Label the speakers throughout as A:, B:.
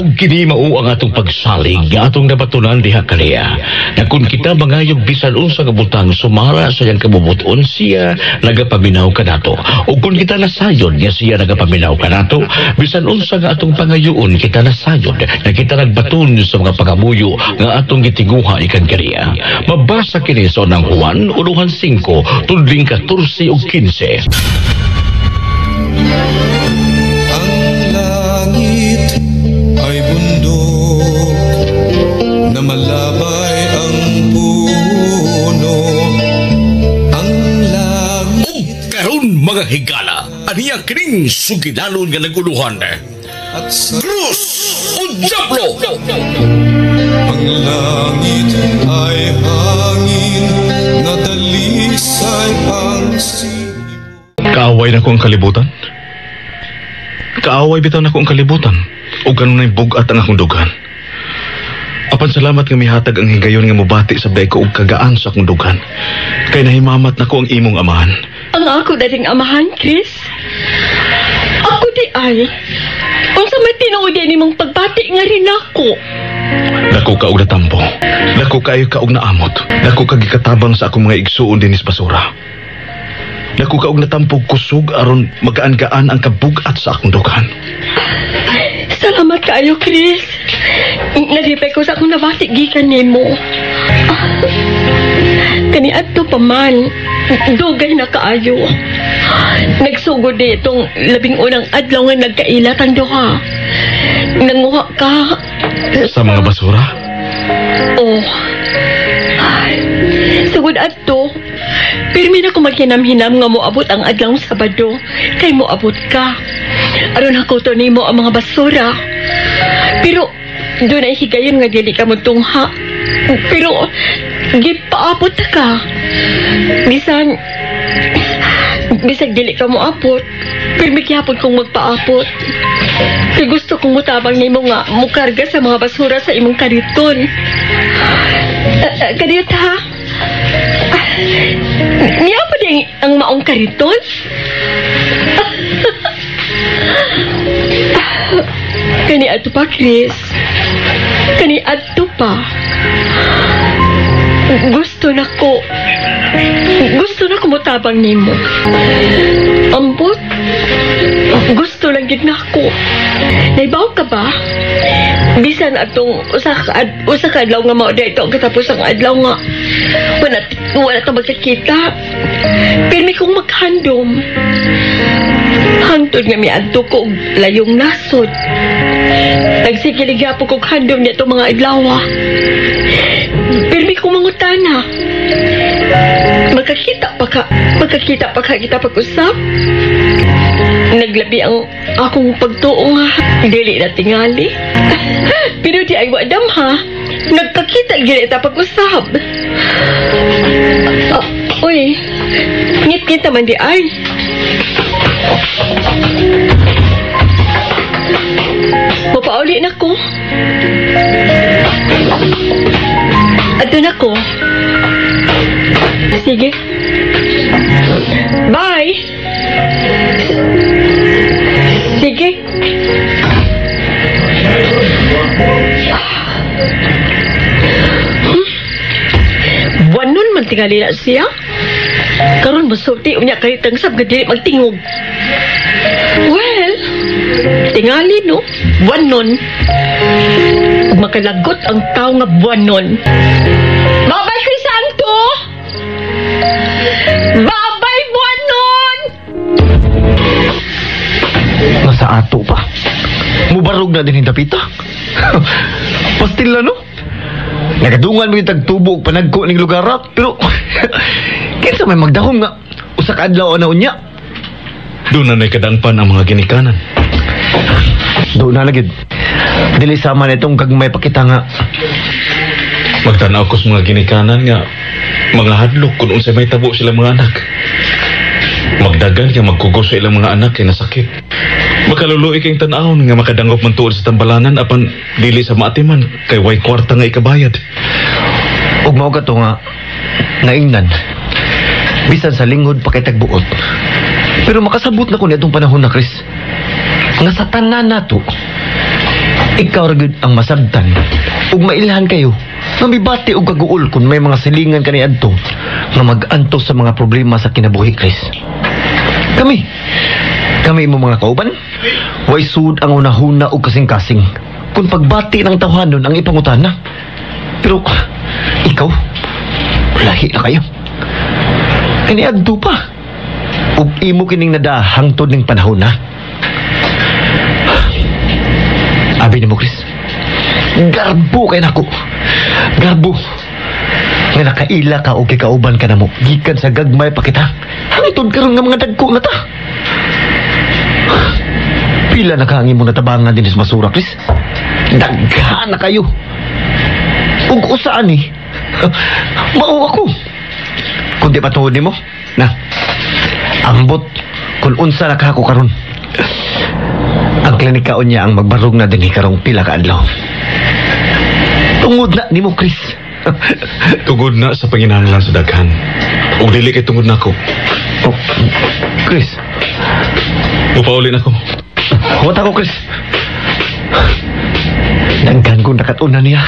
A: ug kini mao ang atong pagsalig nga atong nabatunan diha kaniya. Na kung kita mangayog bisan unsa nga butang sumara sa iyang kabubuton, siya nagapaminaw kanato. Ug kung kita nasayod nga siya nagapaminaw kanato, bisan unsa nga atong pangayoon kita nasayod, na kita nagbaton sa mga pagamuyo nga atong gitinguha ikan kaniya. Mabasa kini sa unang Juan 1:5 tudling 14 ug 15.
B: Ay bundok na malabay ang puno, ang langit
A: Karon mga higala, aniya kining sugidanon nga naguluhan.
B: at sa
A: Cruz o Diablo!
B: ang langit ay hangin na dalisay ang
C: Kaaway na ko ang kalibutan. Kaaway bitaw na ko ang kalibutan. O ganun na'y bugat ang akong dugan. Apan salamat nga mihatag ang higayon nga mubati sa day ko og kagaan sa akong dugan. Kay nahimamat na ko ang imong amahan.
D: Ang ako dating amahan, Chris. Ako di ay. Unsa may tinuod ni mong pagbati nga rin ako.
C: Dako ka og natampo. Dako kaayo ka og naamot. Dako ka gikatabang sa akong mga igsuon dinis basura. Dako ka og natampog kusog aron magaan-gaan ang kabugat sa akong dugan.
D: Salamat kaayo, Chris. Nalipay ko sa akong nabati gikan nimo. Kani adto pa man, dugay na kaayo. Nagsugod di itong labing unang adlaw nga nagkailat ang duha. Nanguha ka.
C: Sa mga basura?
D: Oh. Sugod adto, pirmi na ko maghinam-hinam nga moabot ang adlaw Sabado. Kay moabot ka. Aron ako to nimo ang mga basura. Pero doon ay higayon nga dili ka mo tungha. Pero gipaabot ka. Bisan dili ka mo abot. Pero magyapon kong magpaabot. Kaya gusto kong mutabang nimo nga mukarga sa mga basura sa imong kariton. Kadiyot ha? Niya pa din ang maong kariton? Kani ato pa, Chris. Kani ato pa. Gusto na ko mutabang nimo. Ambot. Gusto lang gid nako. Naibaw ka ba? Bisan atong usa ka adlaw nga mao dito katapos ang adlaw nga wala ta magkakita. Pirmi kong maghandom. Hangtod nga miadto ko og layong nasod. Nagsikiligya po kong handom niya itong mga adlaw. Pirmi kong mangutana. Magkakita pa ka kita pag-usap? Naglabi ang akong pagtuo nga. Dili na tingali. Pero di ay wadam ha. Nagkakita gila ita pag-usap. Uy, ngit-ngit naman di ay. Mapauli na ko. Ato na ko. Sige. Bye. Sige. Wanon man tingali na siya. Karon masulti unya kahit ang sab nga dili magtingog. Well, tingali no. Wanon. Makalagot ang tao nga buwanon. Babay Crisanto! Babay buwanon!
E: Nasa ato pa. Mubarog na din yung dapita. Pastil na no? Nagadungan mo yung tagtubo og panagko ning lugar pero kinsa may magdahom nga usa ka adlaw na unya.
C: Doon na naikadangpan ang mga ginikanan.
E: Doon na lagid. Dili sama na itong kag may pakita nga.
C: Magtanaw ko sa mga ginikanan nga mga hadlok kung unsay may tabo sila mga anak. Magdagan kaya magkugos sa ilang mga anak kay nasakit. Makaluluoy kayong tanahon nga makadangop man tuod sa tambalanan apan dili sa maatiman kay way kwarta nga ikabayad.
E: Ug mao ka to nga naingnan. Bisan sa lingod pa kay tagbuot. Pero makasabot na ko ni atong panahon na Chris. Nga sa tanan nato Ikaw ragid ang masabtan ug mailhan kayo nga mibati og kaguol kung may mga silingan kani adto nga mag-antos sa mga problema sa kinabuhi, Chris. Kami mo mga kauban, way sud ang unahuna og kasing-kasing kung pagbati ng tawhanon ang ipangutana. Pero ikaw, lahi na kayo. Kani adto pa. Ug imo kining nada hangtod ning panahon na. Abi ni mo, Chris. Garbo kay nako. Garbo. Nga nakaila ka o kikauban ka na mo. Gikan sa gagmay pa kita. Hangtod karon nga mga dagko na ta. Pila na kaangin mo natabangan din sa basura, Chris. Daghan na kayo. Ug usaan ni. Mao ako. Kung di patuod ni mo, na. Ambot kung unsa na ka ako karon. Ang klinikaon niya ang magbarog na din karong pila ka adlaw. Tungod na ni mo, Chris.
C: Tugod na sa panginahanglan sa daghan. Ug dili kay tungod na ako.
E: Oh, Chris.
C: Upaulin ako.
E: Huwag ako, Chris. Daghan kong nakatuna niya.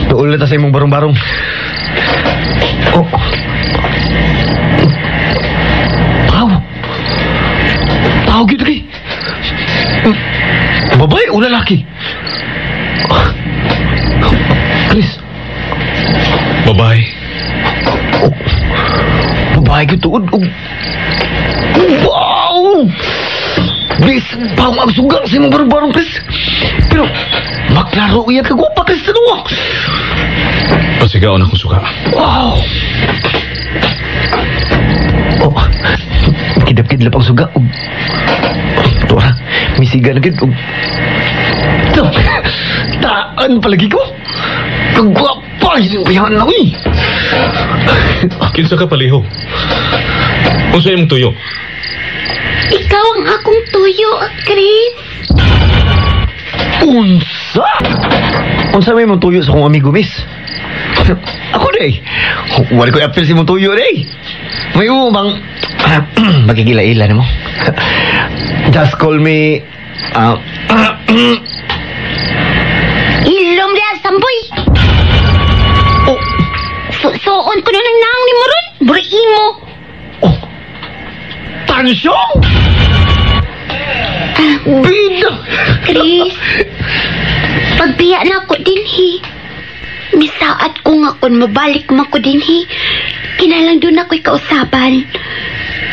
E: Tuol na ta sa imong barong-barong. Oh. Tao gitu kay. Babae o lalaki? Chris.
C: Babae.
E: Oh. Babae gitu. Wow! Bis, bawang ang sugang sa imong barong-barong, Chris. Pero, maklaro iya kagwapa, Chris. Ano?
C: Pasigaon akong suga.
E: Wow! Oh, kidap-kidlap ang suga. Ito ha, misiga na gid. Taan palagi ko. Kagwapa yung bayan na, uy.
C: Kinsa ka paliho? Unsa imong tuyo?
F: Ikaw ang akong tuyo, Chris.
E: Unsa? Unsa may mong tuyo sa akong amigo, miss? Ako na eh. Wala ko apel si mong tuyo na eh. May umang magigila-ila na mo. Just call me
F: Ilom dia samboy.
E: Oh,
F: Suon ko na ng naong ni mo ron. Buriin mo.
E: oh. Tansyong! Bida!
F: Chris, pagbiya na ako dinhi. Misaat ko nga kung mabalik mo ko dinhi. Kinalang doon ako'y kausaban.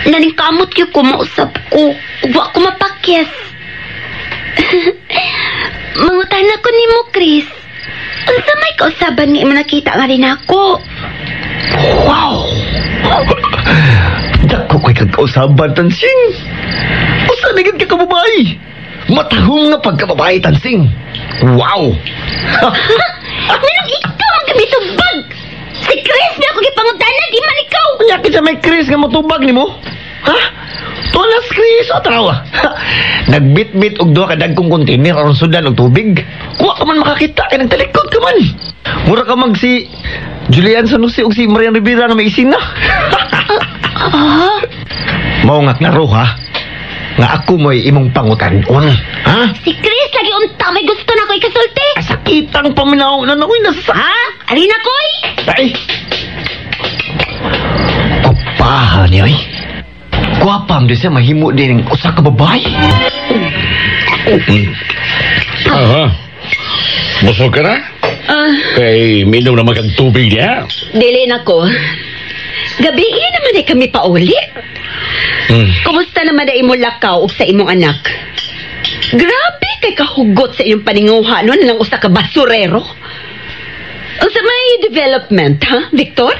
F: Naningkamot yung kumausap ko. Huwag ko mapakyas. Mangutan ako ni mo, Chris. Ang sa may kausaban nga mo nakita nga rin ako.
E: Wow! Dako ko'y kagkausaban, Tansing. Usa nagad ka kababae. Matahong na pagkababae, Tansing. Wow!
F: Minang ikaw magkabitubag. Si Chris na ako gipangutana, di man ikaw.
E: Yakit sa may Chris nga matubag ni mo? Ha? Tulas Chris o trawa? Nagbit-bit og duha ka dagkong container aron sudan og tubig. Wa ka man makakita kay nagtalikod ka man. Mura ka mag si Julian Sanusi og si Marian Rivera nga may isin na. Mao nga klaro ha. Nga ako mo'y imong pangutan-on. Ha?
F: Si Chris lagi unta may gusto na ko ikasulti.
E: Sakitang paminaw na nakoy nasa.
F: Ha? Alina ko'y?
E: Ay! Kupahan niya eh. Guwapang di siya mahimo din ng usa ka babae.
A: Aha. Busog ka na? Kay minom na magkagtubig niya.
D: Dili na ko. Gabi naman ay kami pauli. Kumusta naman ay imong lakaw o sa imong anak? Grabe kay kahugot sa inyong paninguha no ng usa ka basurero. O sa may development, ha, Victor?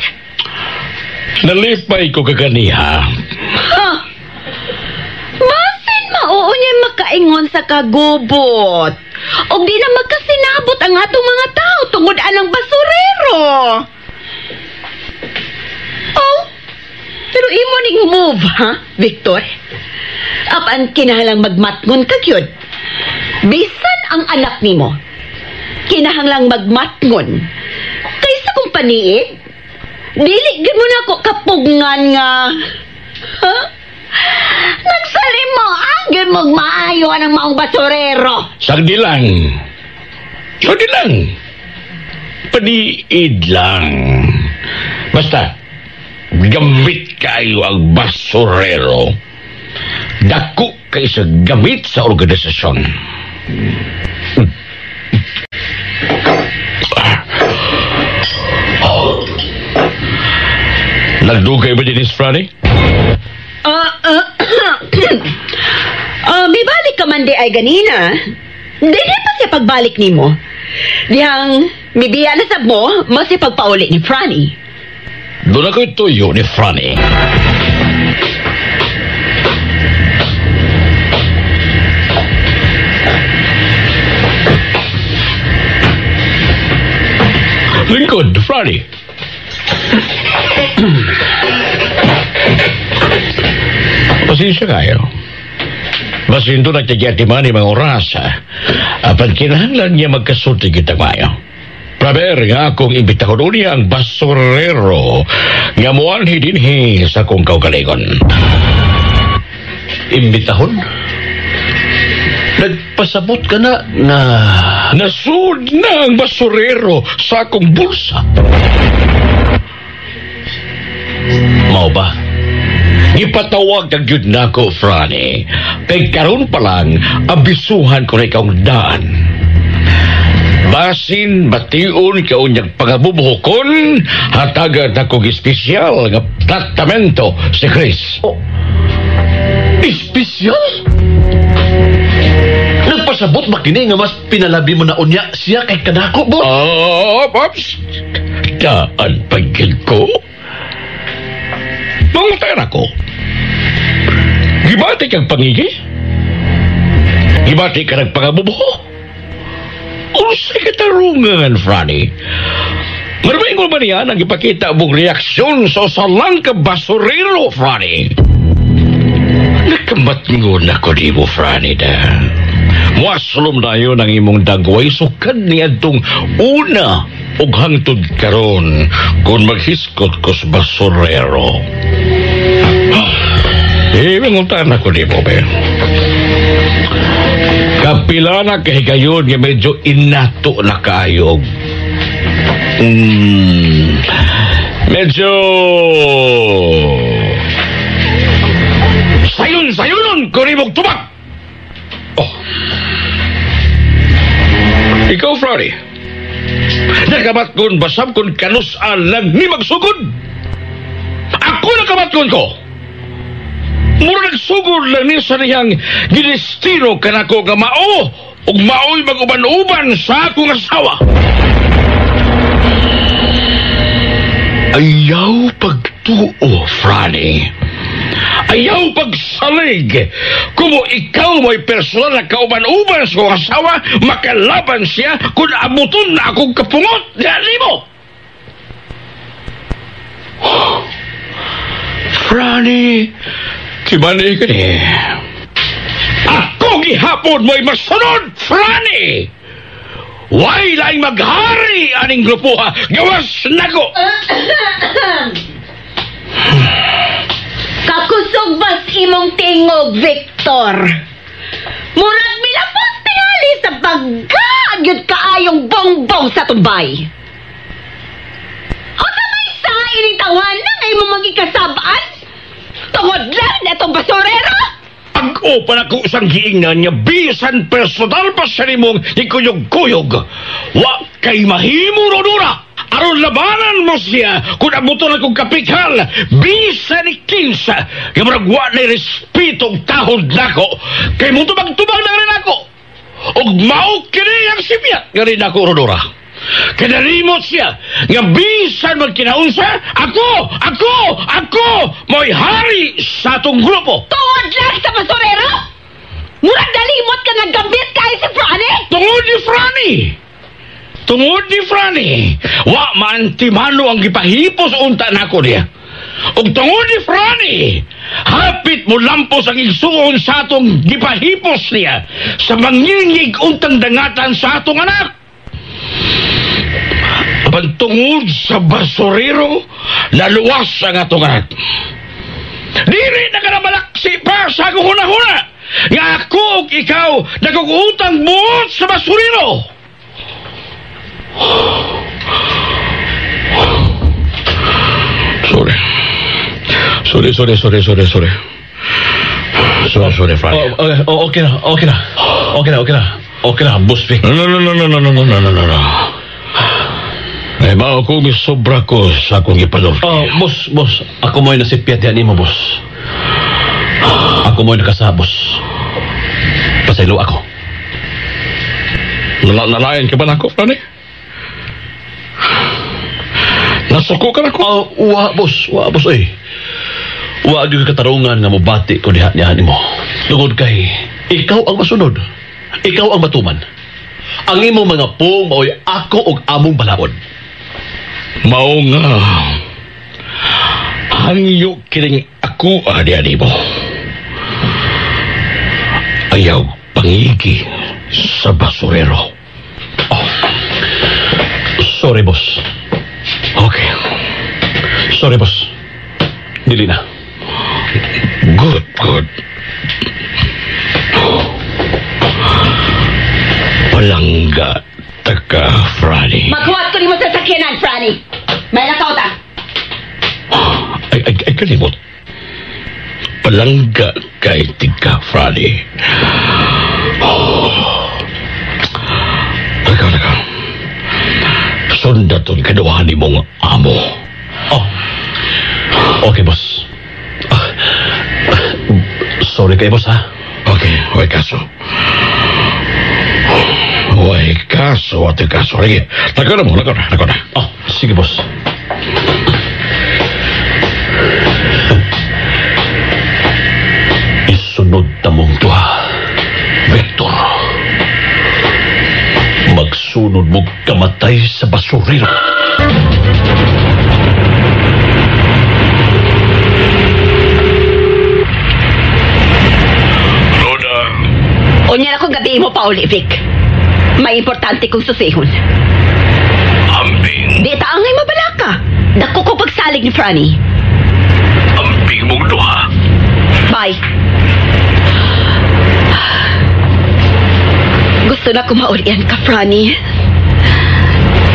A: Nalipay ko kaganiha.
D: Ha? Basin mauo niya makaingon sa kagubot. O di na magkasinabot ang atong mga tao tungod anang basurero. Oh, pero imo ning move, ha, Victor? Apan kinahanglang magmatngon ka gyud. Bisan ang anak nimo. Kinahanglang magmatngon. Kaysa kung paniig, dili gyud mo na ako kapugngan nga. Ha?
F: Nagsalim mo, agad magmaayo ang maong basurero.
A: Sagdi lang. Sagdi lang. Paniid lang. Basta, gamit kayo ang basurero. Dako kayo sa gamit sa organisasyon. Nagdugay ba din is Friday?
G: May balik ka man di ay ganina. Dili pa siya pagbalik ni mo. Dihang mibiya na sab mo, mas siya pagpauli ni Franny.
A: Doon ako ituyo ni Franny. Lingkod, Franny. Pasensya kayo. Basin doon nagtagyatiman ni mga oras. Apan kinahanglan niya magkasulti kita mayo. Praber nga akong imbitahon niya ang basurero nga muanhi dinhi sa kong kaugalingon.
C: Imbitahon? Nagpasabot ka na nga...
A: Nasud na ang basurero sa akong bulsa.
C: Mao ba?
A: Ipatawag kag yun na ko, Franny. Kay karon pa lang, abisuhan ko na ikaw daan. Basin, bation, kaunyag pangabubuhokon, hatagan na kong espesyal nga tratamento si Chris.
C: Oh. Espesyal? Nagpasabot ba kini nga mas pinalabi mo na unya siya kay kadako, boss?
A: Pops! Daan pagkil ko? Mangutayan ako. Gibati kang pangigi? Gibati ka nagpangabubuho? Unsay katarungan, Franny? Maraming mo ba niyan ang ipakita mong reaksyon sa usalang ka basurero, Franny? Nakamatngon ako di mo, Franny, da. Muaslom na yun ang imong dagway sukad niya itong una ug hangtod karon kung maghiskot ko sa basurero. Manguntahan ako di mo, be. Kapila na kahigayon nga medyo inato na kaayog. Medyo... Sayon-sayonon ko rin mong tubak! Oh. Ikaw, Franny. Nakabatkon basab kung kanus-an lang ni magsugod. Ako nakabatkon ko. Mura nagsugod lang ni sa niyang ginistino kanako nga mao ug mao'y mag-uban-uban sa akong asawa. Ayaw pagtuo, Franny. Ayaw pagsalig. Kumo ikaw mo'y personal na kauban-uban sa akong asawa, makalaban siya kung abuton na akong kapungot. Dali mo! Franny, kimanay ka ni. Ako gihapon mo'y masunod, Franny! Why laing maghari aning grupo ha? Gawas nako!
G: Kakusog bas imong tingog, Victor. Murag milapos tingali sa pagkaagyod kaayong bongbong sa tumbay. O sa may sa ining tawanan ay mo magikasabaan? Tungod lang na itong basurero?
A: Pag-o pa na kung isang giingnan niya, bisan personal pa siya ni mong ikuyog-kuyog. Wa kay mahimo rodura. Aron labanan mo siya kung abuto na kong kapikal. Bisan ni Kinsa. Kaya maragwa na respetong tahod nako. Kay mo tubag-tubag na rin ako. Og mao kini ang sibiyat nga rin ako rodura. Kadalimot siya nga bisan magkinaunsa, ako mo'y hari sa atong grupo.
G: Tungod lang sa basurero? Murag dalimot ka nga gambit kayo si Franny?
A: Tungod ni Franny. Wa man timano ang gipahipos unta nako niya. Og tungod ni Franny, hapit mo lampos ang igsuon sa atong gipahipos niya sa mangingig untang dangatan sa atong anak. Pantungod sa basurero, naluwas ang atong anak. Dili na ka na malaksi pa sa akong huna-huna. Nga ako ug ikaw nagugutang buot sa basurero. Sorry. Sorry, Frank.
C: Okay na, Boss Vic.
A: No. Ay, mao ko misobra ko sa akong ipalor.
C: Boss, ako mo'y nasipyat yan mo, boss. Ako mo'y nakasabos. Pasaylo ako.
A: Nalayan ka ba na ako, Frank? Nasuko ka na ko?
C: Wa, boss, eh. Wa gyud katarungan nga mobati ko diha niya nimo. Tungod kay ikaw ang masunod. Ikaw ang matuman. Ang imong mga pong maoy ako og among balaod.
A: Mao nga. Hangyo kining ako adi mo. Ayaw pangigi sa basurero.
C: Sorry, boss.
A: Okay.
C: Sorry, boss. Dili na.
A: Good. Palangga taka, Franny.
G: Maghuwat ko ni mo sa sakyanan, Franny. May nakaw ta.
A: Ay, kalimot. Palangga kay tika, Franny. Teka. Sundaton kaduhan ni mong amo.
C: Okay, boss. Sorry kay boss, ha?
A: Okay, huwag kaso. Ate kaso. Lagi, lako na.
C: Sige, boss. Isunod tamong duha, Victor. Magsunod mo kamatay sa basurero.
G: Unya ako gabi mo pa uli, Vic. May importante kong susihon.
A: Ambing.
G: Di taangay mabala ka. Dako ko pagsalig ni Franny.
A: Ambing mong duha.
G: Bye. Gusto na ko maulian ka, Franny.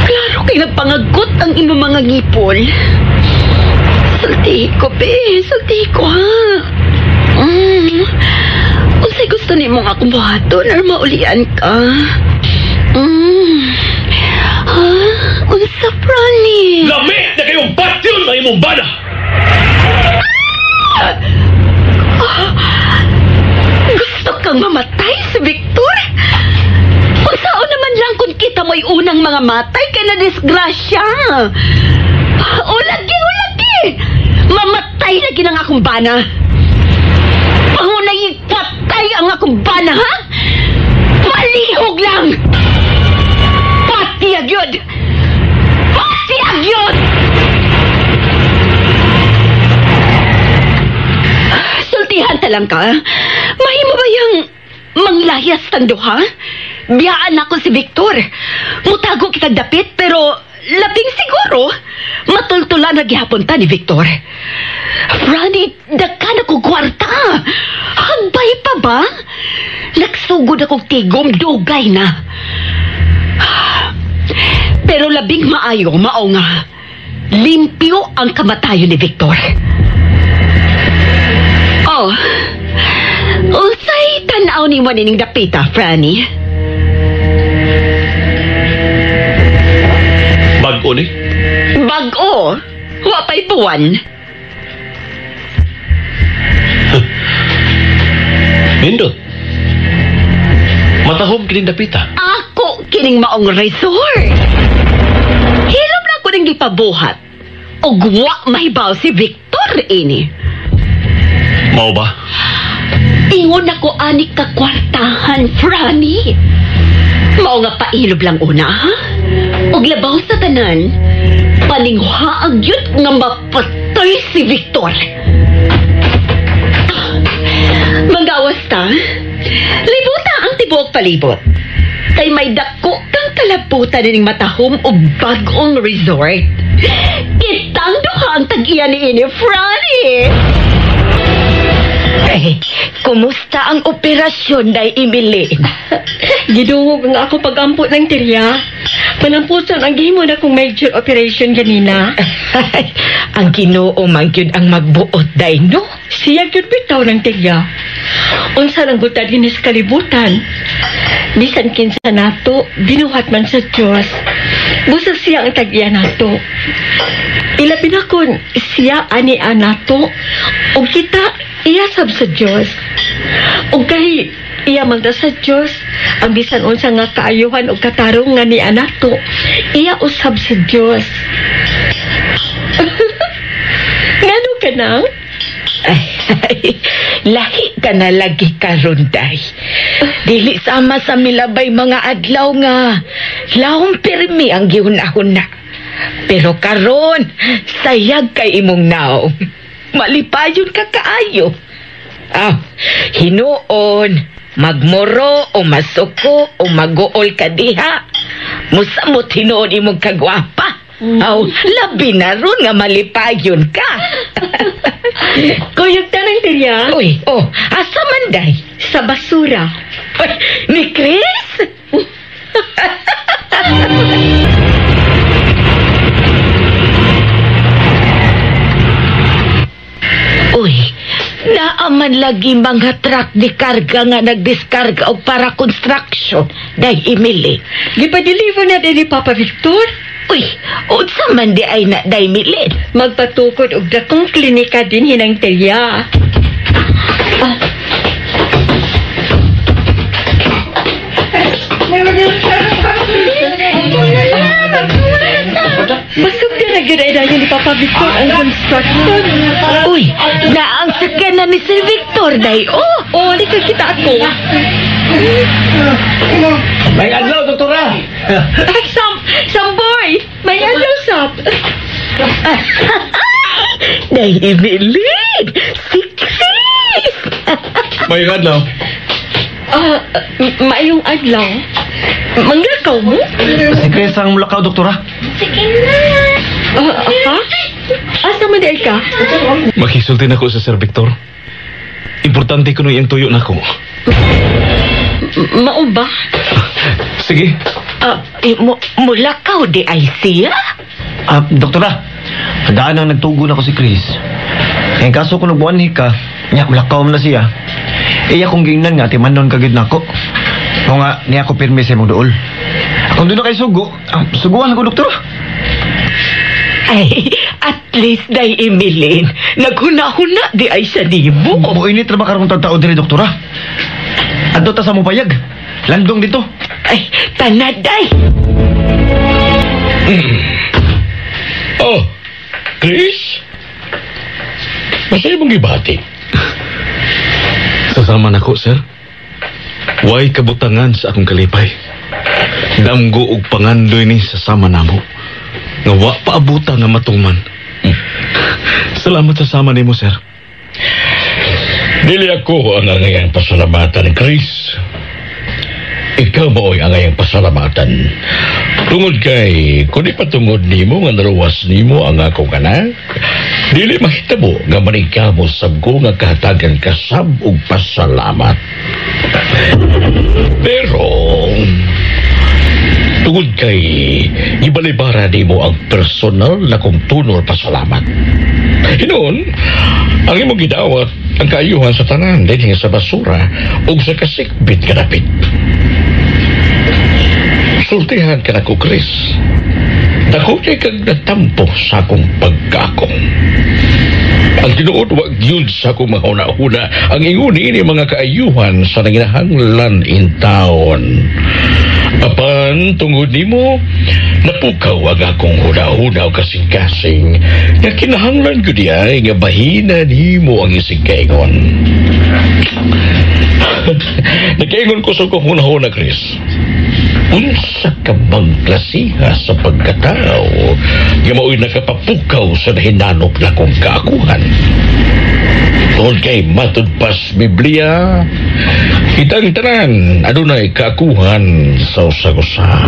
G: Klaro kay nagpangagot ang imong mga ngipol. Sulti ko, ha? Unsay gusto ni mong akong buhaton or maulian ka? Unsa, Franny?
A: Lami na kayong batyon na imong bana!
G: Gusto kang mamatay si Victor? Unsaon naman lang kung kita mo'y unang mga matay kay na disgrasya. Ulagi! Mamatay lagi ng akong bana. Pangunay patay ang akong bana, ha? Malihog lang! Pati agyod! Sultihan ta lang ka. Mahimo ba yung manglayas tang duha? Biyaan ako si Victor. Mutago kitag dapit pero labing siguro matultulan na gihapon ta ni Victor. Franny, dagka na ko kwarta. Hagbay pa ba? Nagsugod akong tigom, dugay na. Pero labing maayo, mao nga. Limpyo ang kamatayon ni Victor. Oh, unsay tanaw ni mo nining dapita, Franny?
C: Bag-o ni?
G: Bag-o? Wapay buwan?
C: Nindot. Matahom kining dapita.
G: Ako kining maong resort. Hilom na ko ning gipabuhat. O guwa mahibaw si Victor ini.
C: Mao ba?
G: Ingon ako ani ka kwartahan, Franny. Mao nga pailob lang una, ha? Og labaw sa tanan, paninghaag yun nga mapatay si Victor. Manggawas ta, libuta ang tibuok palibot. Kay may dako kang talaputan ning matahom o bag-ong resort. Kitang duha ang tag-iya ni ini, Franny. Eh, kumusta ang operasyon, Day Emily?
D: Gidungog nga ako pag-ampot ng tirya. Panampusan ang gihimo na kong major operation ganina.
G: Ang Ginoo man gyud ang magbuot, Day, no?
D: Siya gyud bitaw ng tirya. Unsa lang gutad hinis kalibutan. Bisan kinsa nato, binuhat man sa Dios. Busa siya ang tag-iya nato. Ilapin akon, siya ani nato. O kita, iyasab sa Dios. O kahit iya magda sa Dios, ang bisan unsa nga kaayuhan o katarong nga ni nato, iya usab sa Dios. Ngano ka na?
G: Ay, lahi ka na lagi karon, Day. Dili sama sa milabay mga adlaw nga laong pirmi ang gihunahuna. Pero karon, sayag kay imong naong. Malipayon ka kaayo. Hinuon, magmoro o masuko o maguol ka diha. Musamot hinuon imong kagwapa. Labi na ron nga malipayon ka.
D: Kuyog tanang tirya?
G: Uy, asa man, Day?
D: Sa basura.
G: Uy, ni Chris? Uy, naaman lagi mga truck di karga nga nagdiskarga o para construction, Day Emily.
D: Gipa-deliver na din ni Papa Victor.
G: Uy, unsa man di ay na, Day Milid?
D: Magpatukod og dakong klinika din hinang tirya. Masuk din na gina-inayin ni Papa Victor ang construction.
G: Uy, naang sakyan na ni Sir Victor, Day.
D: Di ka kita ako.
E: May adlaw, doktora!
D: Samboy! May adlaw, Sap.
G: Day Emily, si Chris!
C: May adlaw.
D: Mayong adlaw. Manglakaw mo?
E: Si Chris ang mulakaw, doktora.
D: Ha? Asa man di ka?
C: Makisulti na ko sa Sir Victor. Importante ko nung iyang tuyo na ko.
D: Mao ba?
C: Sige.
G: Mulakaw di ay siya?
E: Doktora, daan ang nagtugon ako si Chris. Kaya kaso kung nagbuwan ka, mulakaw mo na siya. Iya kong gingnan nga, timanon kagid na ako. O nga, niya ako pirmi sa mong dool. Kung doon na kayo sugo, suguan ako, doktora.
G: Ay, at least, Day Emilyn, naghuna-huna di ay sa nimo.
E: Muinit na ba karong tao diri, doktora? Adto ta sa mong payag. Landong dito.
G: Ay, tanaday.
A: Chris? Masaya mong ibati.
C: Sasama na ko, sir. Way kabutangan sa akong kalipay. Damgo og pangandoy ni sasama namo. Nga wa paabuta nga matuman. Salamat sa sama nimo, sir.
A: Dili ako ang angayang pasalamatan, Chris. Ikaw mo ang angayang pasalamatan. Tungod kay, kung di patungod nimo nga naruwas nimo ang akong anak, dili mahitabo nga manigkamo sabgo nga kahatagan kasab og pasalamat. Pero tungod kay ibalibara nimo ang personal na kong tunol pasalamat. Hinoon, ang imong gidawat ang kaayuhan sa tanan dinhi sa basura ug sa kasikbit kadapit. Sultihan ka na ko, Chris. Dako kay kag natampo sa akong pagkakong. Ang tinuod wag yun sa akong mahuna-huna ang inguni ni mga kaayuhan sa nanginahanglan in taon. Apan tungod nimo, napukaw ang akong huna-huna o kasing-kasing na kinahanglan ko diay nga bahina nimo ang isigkaingon. Nagkaingon ko sa kong huna-huna, Chris. Unsa ka bang klasiha sa pagkatao nga mao'y nakapapukaw sa nahinanok na kong kaakuhan? Tungod kay matud pas Biblia, kitang tanan adunay kaakuhan sa usa-usa.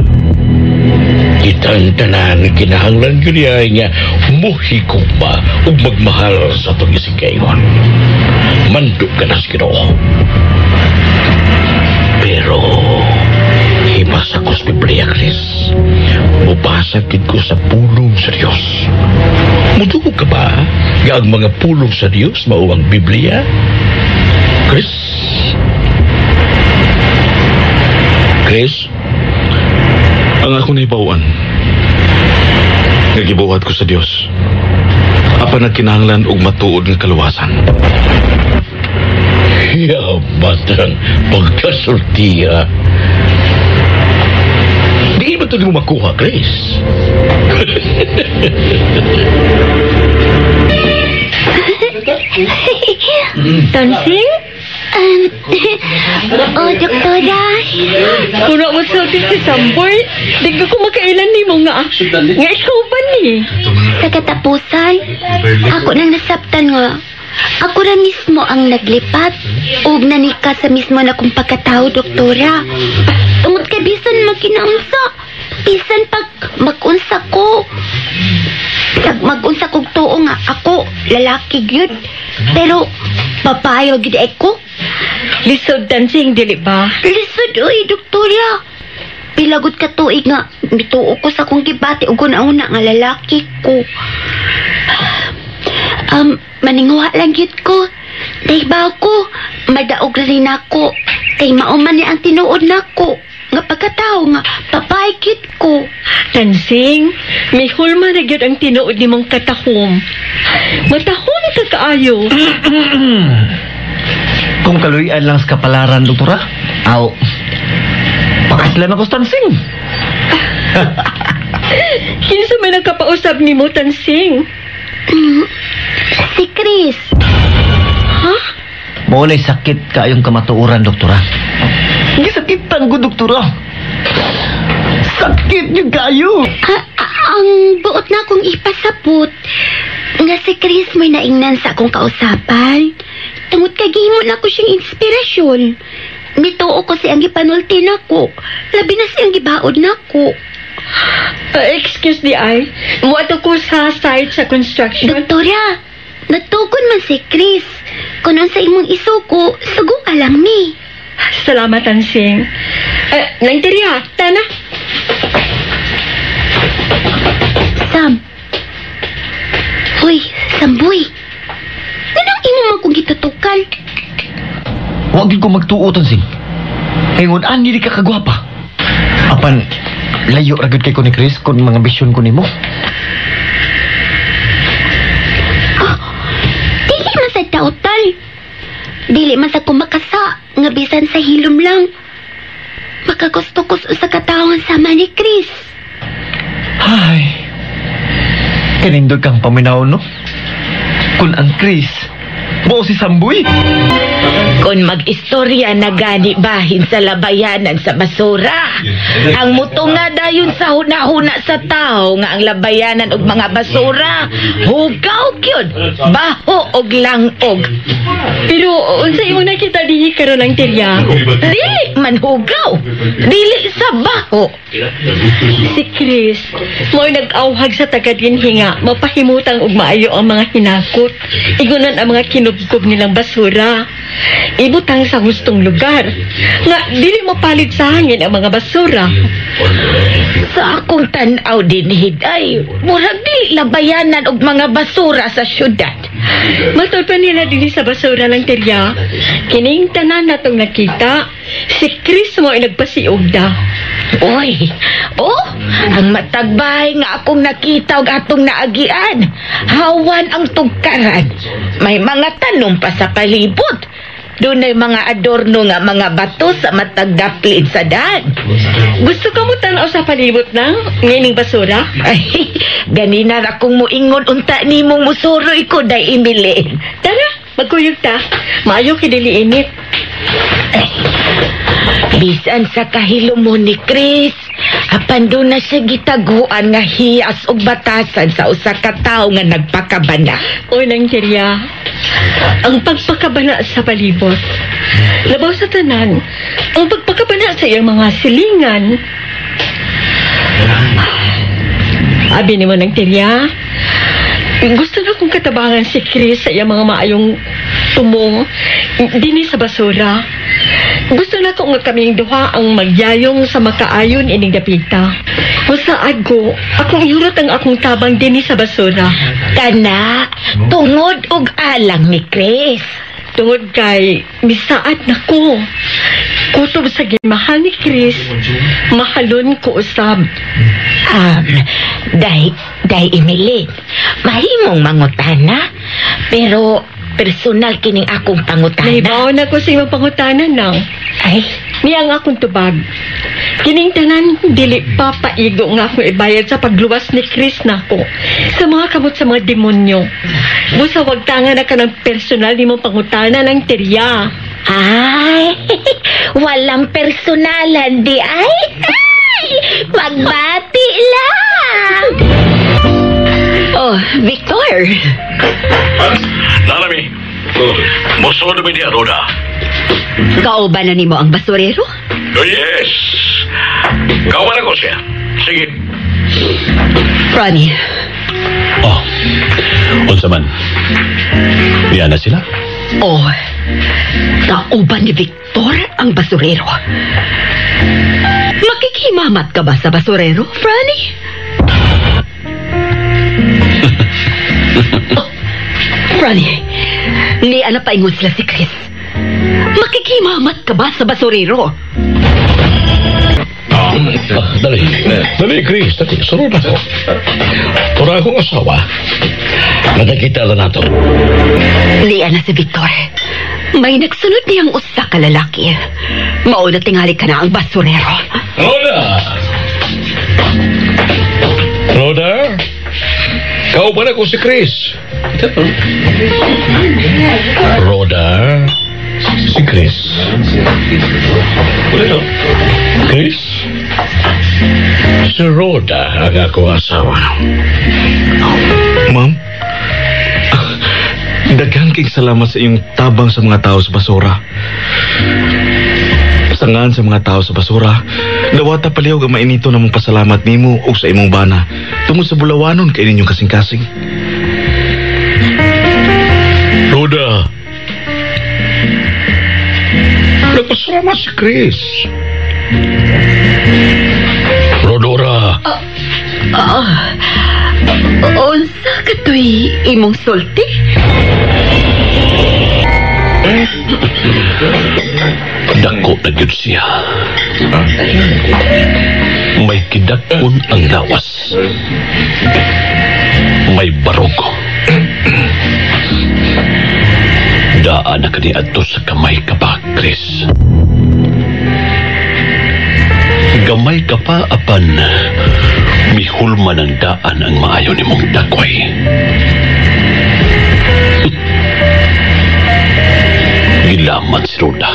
A: Kitang tanan kinahanglan ko niya nga muhigugma ug magmahal sa itong isigayon. Mandog ka na sa Ginoo. Pero hibas ako sa Biblia, Chris. Mupasag ko sa pulong sa Diyos. Mutuog ka ba nga ang mga pulong sa Diyos mao ang Biblia? Chris? Chris?
C: Ang ako naibawaan, nagibuhat ko sa Dios. Apa nagkinahanglan og matuod ng kaluwasan.
A: Batang pagkasultiya. Di ba ito mo makuha, Chris?
D: Tansing?
F: Doktora.
D: Kung ako sa si Samboy, di ko makailan ni mo nga. Nga ikaw ba ni?
F: Sa katapusan, ako nang nasabtan nga. Ako ra mismo ang naglipat ug nanika sa mismo na kong pagkatao, doktora. Tungod kay bisan magkinaunsa, bisan pag mag-unsa ko. Mag-unsa kog tuo nga ako, lalaki gyud. Pero babae gyud ako.
D: Lisod Tansing, dili ba?
F: Lisod, oy, doktora. Pilagod ka tuig nga, mituo ko sa kong gibati ug una nga lalaki ko. Maninguha lang yun ko. Dahil ko, madaog rin ako. Kay mauman niya ang tinuod nako. Nga pagkatao nga, papaikit ko.
D: Tansing, may hulma na gyud ang tinuod ni mong katahom. Matahom ka kaayo.
E: Kung kaluyan lang sa kapalaran, doktora, pakaslan ako sa Tansing.
D: Kinsa may nagkapausap ni mo, Tansing?
F: Si Chris.
D: Ha?
E: Mo na'y sakit kayong kamatuoran, doktora. Hindi sakit tanggo, doktora. Sakit yung kayo.
F: Ang buot na akong ipasabot. Nga si Chris may naingnan sa akong kausapan. Tungod kay gihimo na ko siyang inspirasyon. Mituo ko siyang gipanulti nako. Labi na siyang gibaod nako.
D: Excuse me, ay. Muato ko sa site sa construction.
F: Doktora, natugon man si Chris. Kung sa imong isuko, sugo ka lang ni.
D: Salamat, Tansing. Nangtiriya, tana.
F: Sam. Hoy, Samboy. Anong imo man kong gitutukan?
E: Huwag yun ko magtuo, Tansing. Ngayon, hindi ka kagwapa. Apan, layo ragad kay ko ni Chris kung mga bisyon ko ni mo.
F: Dili man sa tautal. Dili man sa kumakasa. Nga bisan sa hilom lang. Makagusto ko sa katawan sama ni Chris.
E: Ay, kanindog kang paminaw, no? Kung ang Chris, mo si Samboy.
H: Kung mag-istorya na gani bahin sa labayanan sa basura. Ang muto nga dayon sa huna-huna sa tao nga ang labayanan og mga basura. Hugaw gyud, baho og langog.
D: Pero, unsa imo nakita dihi karon ang tirya?
H: Dili man hugaw, dili sa baho.
D: Si Chris, mo'y nag-awhag sa taga-dinhi nga, mapahimutang og maayo ang mga hinakot. Igunan ang mga kinubkob nilang basura. Ibutang sa hustong lugar. Nga, dili mapalit sa hangin ang mga basura.
H: Sa akong tan-aw din hiday, murag di labayanan og mga basura sa syudad.
D: Matod pa nila din sa basura ng tirya. Kining tanan natong nakita, si Chris mo ay nagpasiugda.
H: Oy, ang matagbahay nga akong nakita og atong naagian. Hawan ang tugkaran. May mga tanom pa sa palibot. Doon ay mga adorno nga mga bato sa matagdaplin sa daan.
D: Gusto ka mo tanaw sa palibot ng ngining basura?
H: Ay, ganina ra kong muingon unta nimong musuroy ko day imilin.
D: Tara, magkuyog ta. Maayo kidili init.
H: Bisan sa kahilom mo ni Chris, apan doon na siya gitaguan nga hiyas o batasan sa usa ka tawo nga nagpakabana.
D: O nang tirya, ang pagpakabana sa palibot. Labaw sa tanan, ang pagpakabana sa iyang mga silingan. Abi ni mo ng Tirya. Gusto na kong katabangan si Chris sa iyang mga maayong tumong dini sa basura. Gusto na ko nga kaming duha ang magyayong sa makaayon ining dapita. Masaad ko, akong ihurot ang akong tabang dini sa basura.
H: Kana, tungod og alang ni Chris.
D: Tungod kay misaad na ko. Kutob sa ginmahal ni Chris, mahalon ko usab.
H: Day Emily, mahimong mangutana, pero personal kining akong pangutana.
D: Nahibaw na ko sa imong pangutanan nang.
H: Ay,
D: Niyang akong tubag. Kining tanan, dili pa paigo nga akong ibayad sa pagluwas ni Chris na ko. Sa mga kamot sa mga demonyo. Busa wag tanga na ka ng personal ni mong pangutana ng Tirya.
H: ay, walang personalan di ay. Magbati lang. Oh, Victor.
A: Nalami, muso na niya, Roda.
G: Kauban na nimo ang basurero?
A: Oh, yes. Kawan ako siya. Sige.
G: Ronnie,
C: Oh, unsa man? Diyan na sila?
G: oh, kauban ni Victor ang basurero. Makikimamat ka ba sa basurero, Franny? Oh, Franny, ni ana paingon sila si Chris. Makikimamat ka ba sa basurero?
A: Dali. Dali, Chris. Dali, sunod ako. Tura akong asawa. Nadakita na nato.
G: Liya na si Victor. May nagsunod niyang usa ka lalaki. Mauna tingali ka na ang basurero.
A: Roda! Roda? Kau ba na ko si Chris? Roda? Si Chris? Chris? Si Roda ang akong asawa.
C: Ma'am? Daghang kay salamat sa iyong tabang sa mga tao sa basura. Sangan sa mga tao sa basura, dawata palihog ang mainito namang pasalamat nimo o sa imong bana tungod sa bulawanon kay ninyong kasing-kasing.
A: Roda! Nagpasalamat si Chris. Rodora!
G: Unsa katoy imong sulti?
A: Dako na yun siya. May kidakon ang lawas. May barogo. Daan na kani adto sa kamay ka pa, Chris. Gamay ka pa apan mihulma ng daan ang maayo ni mong dakway. Gilamat si Roda.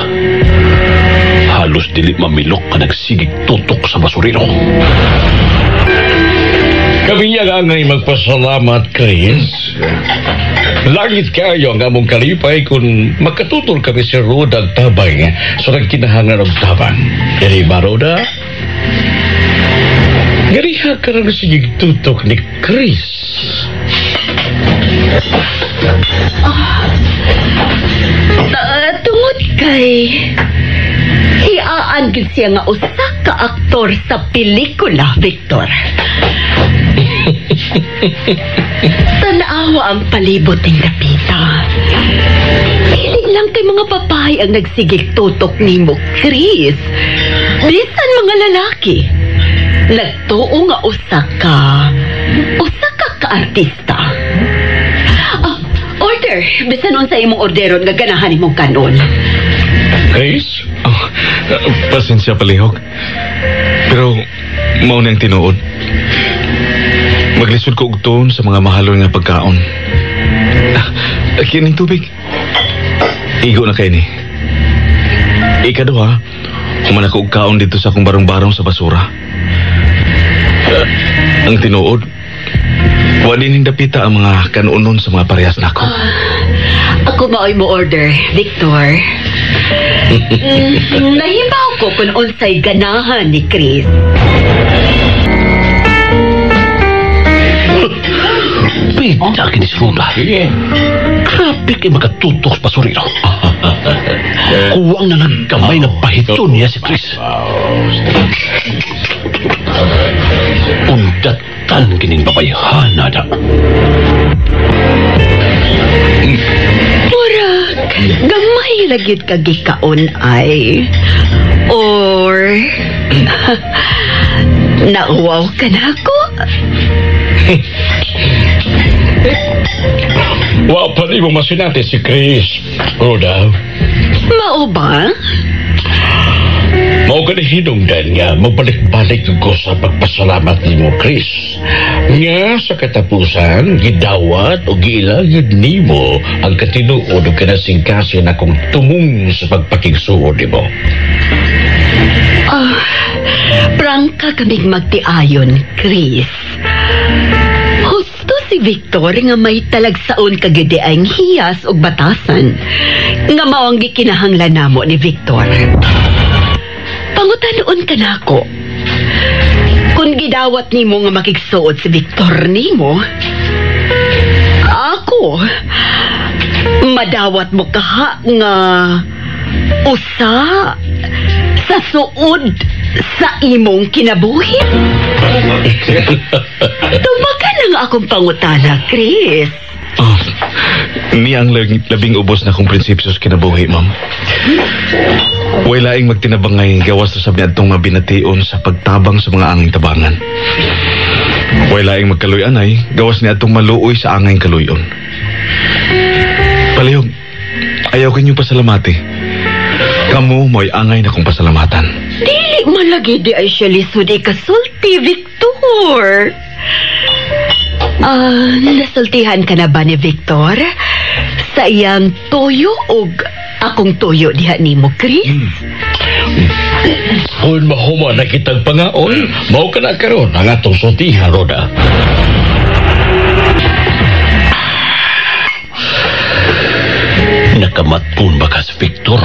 A: Halos dili mamilok ka nagsigig tutok sa basurero. Kami nga ngay magpasalamat, Chris. Langit kayo ang among kalipay kung makatutol kami si Roda ang tabay sa nagkinahangan ng tabang. Dili ba, Roda? Gariha ka na sigig tutok ni Chris.
G: Tungod kay hiaan gid siya nga usa ka aktor sa pelikula, Victor. Tanawa ang palibot ng dapita. Pili lang kay mga babae ang nagsigig tutok nimo, Chris. Bisan mga lalaki. Nagtuo nga usa ka artista. Order, bisan unsa imong orderon nga ganahan imong kanon.
A: Chris?
C: Oh, pasensya palihog. Pero mao nang tinuod. Maglisod ko og tuon sa mga mahalon nga pagkaon. Kining tubig. Igo na kay ni. Ikaduha, human ako og kaon dito sa akong barong-barong sa basura. Ang tinuod, wali ning dapita ang mga kanunon sa mga parehas nako.
G: Ako maoy mo order, Victor. Nahibaw ko kung unsay ganahan ni Chris.
A: Bida kini si Roda. Grabe kay makatutok sa basurero. Kuwang na nagkamay na pahiton niya si Chris. Undatan kining babayhana na.
G: Murag, gamay lagit kagikaon ay. Or, nauwaw ka na ako?
A: Wa pa rin mo masinati si Chris, Roda.
G: Mao ba?
A: Mao ka na hinungdan nga, magbalik-balik ko sa pagpasalamat ni mo, Chris. Nga sa katapusan, gidawat o giilagid ni mo ang katinuod o kinasingkasin akong tumong sa pagpakigsuod ni mo.
G: Prangka kaming magtiayon, Chris. Husto si Victor nga may talagsaon kagidi ang hiyas o batasan nga mao ang gikinahanglan namo ni Victor. Pangutanon ka na ako. Kung gidawat nimo nga makigsuot si Victor nimo, ako madawat mo kaha nga usa sa suod sa imong kinabuhi. Tumaga na nga akong pangutana, Chris.
C: Niya ang labing ubos na kong prinsipyo sa kinabuhi, ma'am. Wala ing magtinabangay gawas sa sabi atong mabination sa pagtabang sa mga anging tabangan. Wala ing magkaluy-anay gawas ni atong maluoy sa anging kaluyon. Palihog, ayaw kanyong pasalamati. Kamu mo'y angay na kong pasalamatan.
G: Dili malagi di ay siya lisod ikasulti, Victor. Nasultihan ka na ba ni Victor sa iyang toyo o akong toyo diha nimo, Chris?
A: Kung mahuma na kitang pangaon, mao ka na karon ang atong sultihan, Roda. Nakamatun ba ka si Victor?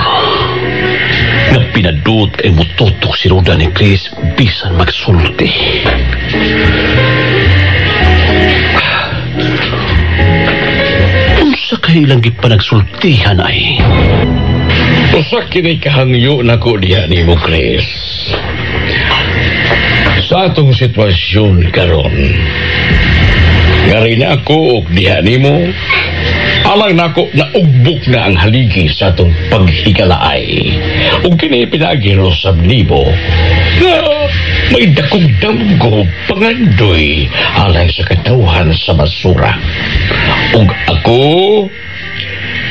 A: Nga pinadot ay mututok si Roda ni Chris bisan magsulti. Unsa kay ilang gipanagsultihan ay? Usa kini kahangyo na ko diha nimo, Chris. Sa atong sitwasyon karon, ngari na ako og diha nimo, alang nako na ugbok na ang haligi sa atong paghigalaay. Ug kini pinagiro sa nimo nga may dakong damgo pangandoy alay sa katawhan sa basura. Ug ako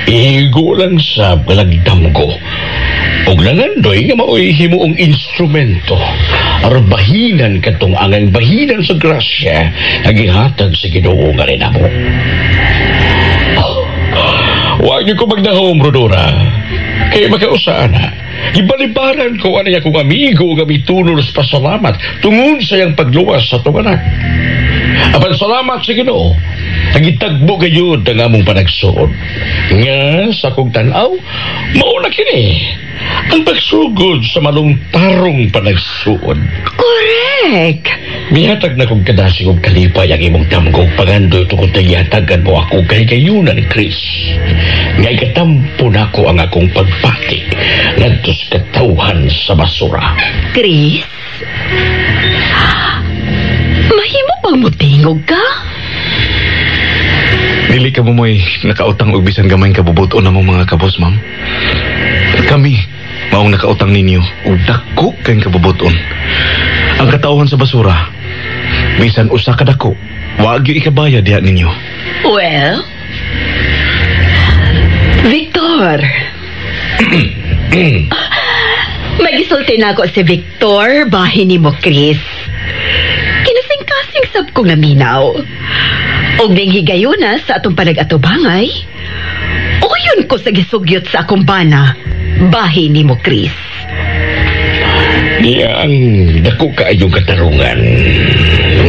A: igo lang sa balagdamgo ug nangandoy nga maoy himuong instrumento aron bahinan katong angang bahinan sa grasya nga gihatag sa Ginoo nga rin mo. Huwag niyo ko magnahom, Rodora. Kaya makausaan na. Ibalibaran ko ano niya kong amigo nga mitunol sa pasalamat tungod sa iyang pagluwas sa itong anak. Apan salamat sa Ginoo. Nagitagbo kayo ang among panagsuod. Nga sa kong tanaw, mauna kini ang pagsugod sa malungtarong panagsuod.
G: Correct.
A: Mihatag na kong kadasing og kalipay ang imong damgong pangandoy tungkol na ihatagan mo ako kay kayunan, Chris. Ngay katampo na ko ang akong pagpati ngadto sa katawhan sa basura.
G: Chris? Mahimo pang mutingog ka?
C: Dili ka mo mo'y nakautang og bisan gamay kabubuton na mong mga kabos, ma'am. Kami, maong nakautang ninyo og dako kayong kabubuton. Ang katawhan sa basura, bisan usa ka dako, wag yu ikabaya diha ninyo.
G: Well, Victor. Magisulti na ako si Victor, bahin ni mo, Chris. Kinasing-kasing sab kong naminaw. Og ning higayuna sa atong panag-atubangay, uyon ko sa gisugyot sa akong bana, bahin ni mo, Chris.
A: Yang dako kaayong katarungan.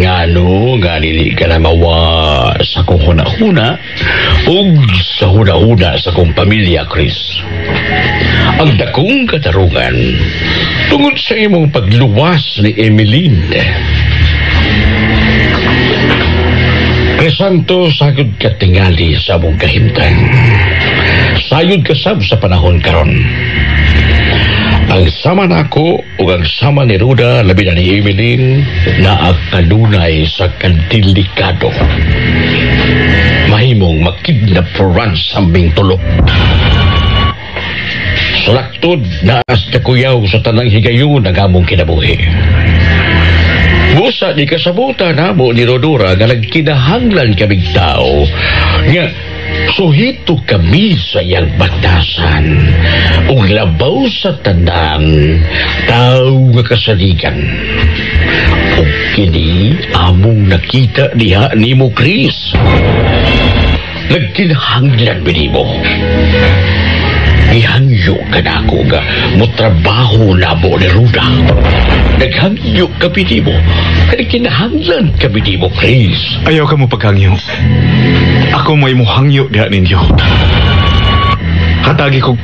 A: Ngano, nga dili ka na mawa sa kong huna-huna ug sa huna-huna sa kong pamilya, Chris. Ang dakong katarungan tungod sa imong pagluwas ni Emeline. Crisanto, sagod ka tingali sa among kahimtang. Sayod ka sab sa panahon karon. Ang sama nako o ang sama ni Ruda, labi na ni Emeline, na agkalunay sa kandilikado. Mahimong makidnap for ransom tulok. Sulaktod na as kakuyaw sa tanang higayon ng among kinabuhi. Busa di kasabutan na mo ni Rodora nga nagkinahanglan kaming tao nga suhito kami sa iyang batasan ug labaw sa tanan tao nga kasaligan. Ug kini among nakita diha nimo, Chris. Nagkinahanglan binimo. Ihangyo ka na ako nga mutrabaho na mo ni Ruda. Naghangyo ka binimo. Kinahanglan ka binimo, Chris.
C: Ayaw ka mo paghangyo. Ako may muhangyo diha ninyo. Hatagi ko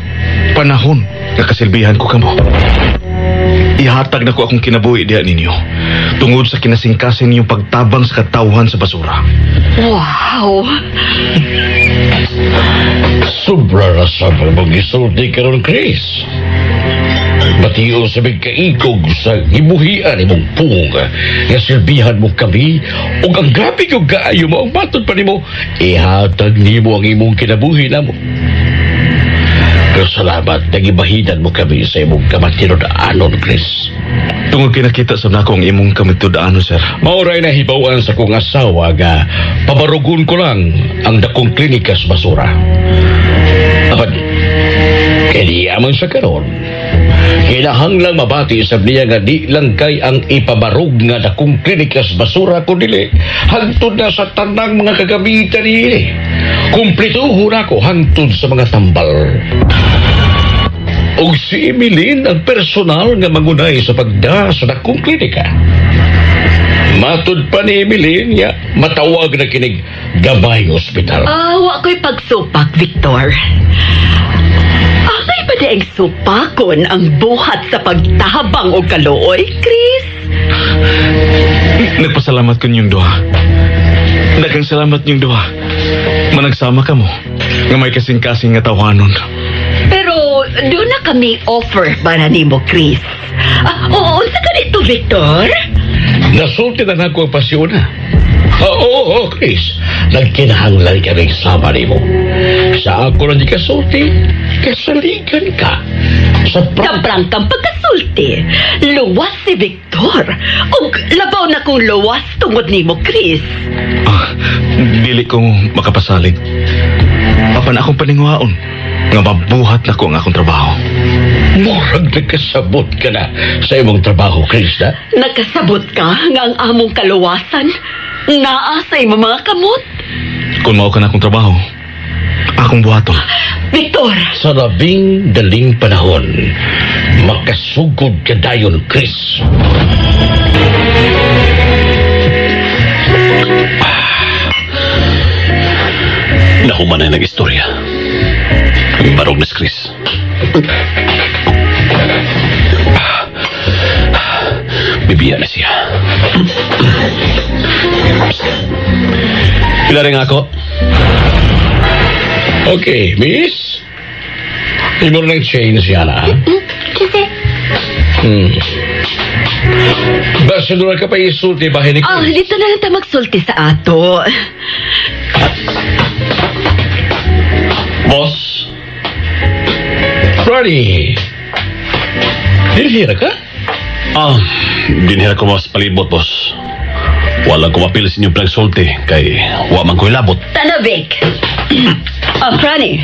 C: panahon nga kasilbihan ko kamo. Ihatag na ko akong kinabuhi diha ninyo tungod sa kinasingkasin ninyong pagtabang sa katawhan sa basura.
G: Wow!
A: Sobra na sa pagmagisulti ka ron, Chris. Batiyo sa kaigog sa gibuhian imong punga nga silbihan mo kami o ang grabe yung gaayo mo ang matod pa nimo ihatag nimo ang imong kinabuhi na mo. Pero salamat nagibahidan mo kami sa imong kamatinoodaanon, Chris.
C: Tungod kinakita sa nako ang imong kamatinoodaanon, sir.
A: Mauray na hibawan sa kong asawa nga pabarugon ko lang ang dakong klinika sa basura. Apan, kaya amang sa karon. Kinahanglang mabati sa niya nga di lang kay ang ipabarog nga dakong klinika sa basura ko dili. Hantod na sa tanang mga kagamitan niya. Kumplituho na ko hantod sa mga tambal. O si Emeline ang personal nga mangunay sa pagda sa dakong klinika. Matod pa ni Emeline nga matawag na kinig Gabay Hospital.
G: Wa ko'y pagsupak, Victor. Akay ba di ang supakon ang buhat sa pagtabang o kaluoy, Chris?
C: Nagpasalamat ko niyong duha. Daghang salamat niyong duha. Managsama ka mo nga may kasing-kasing nga tawanon.
G: Pero doon na kami offer para nimo, Chris. Oo, sa ganito, Victor?
A: Nasulti na ako ang pasyon na. Oo, Chris. Nagkinahanglan kami sama mo. Sa ako na di kasulti, kasaligan ka. Sa
G: Kaprangkang pagkasulti, luwas si Victor. O labaw na kong luwas tungod nimo, Chris.
C: Dili ko makapasalig. Papan akong paningwaon nga mabuhat na ko ang akong trabaho.
A: Murag nagkasabot ka na sa imong trabaho, Chris, na?
G: Nakasabot ka nga ang among kaluwasan. Naa sa imong mga kamot.
C: Kung mao ka na akong trabaho, akong buhaton.
G: Victor!
A: Sa labing daling panahon, makasugod ka dayon, Chris.
I: Nahuman na nag-istorya. Ang barog na si Chris. Bibiya na siya. Pilari nga ako.
A: Okay, miss. Imo na ng chain siya na, ha?
F: Kasi,
A: Basta doon ka pa isulti bahay ni Chris.
G: Dito na lang tayo magsulti sa ato.
A: Boss? Ronnie? Dinhira ka?
I: Dinhira ko mas palibot, boss. Walang kumapil sa inyong pinagsulti kay waman ko'y labot.
G: Tanabik. Franny,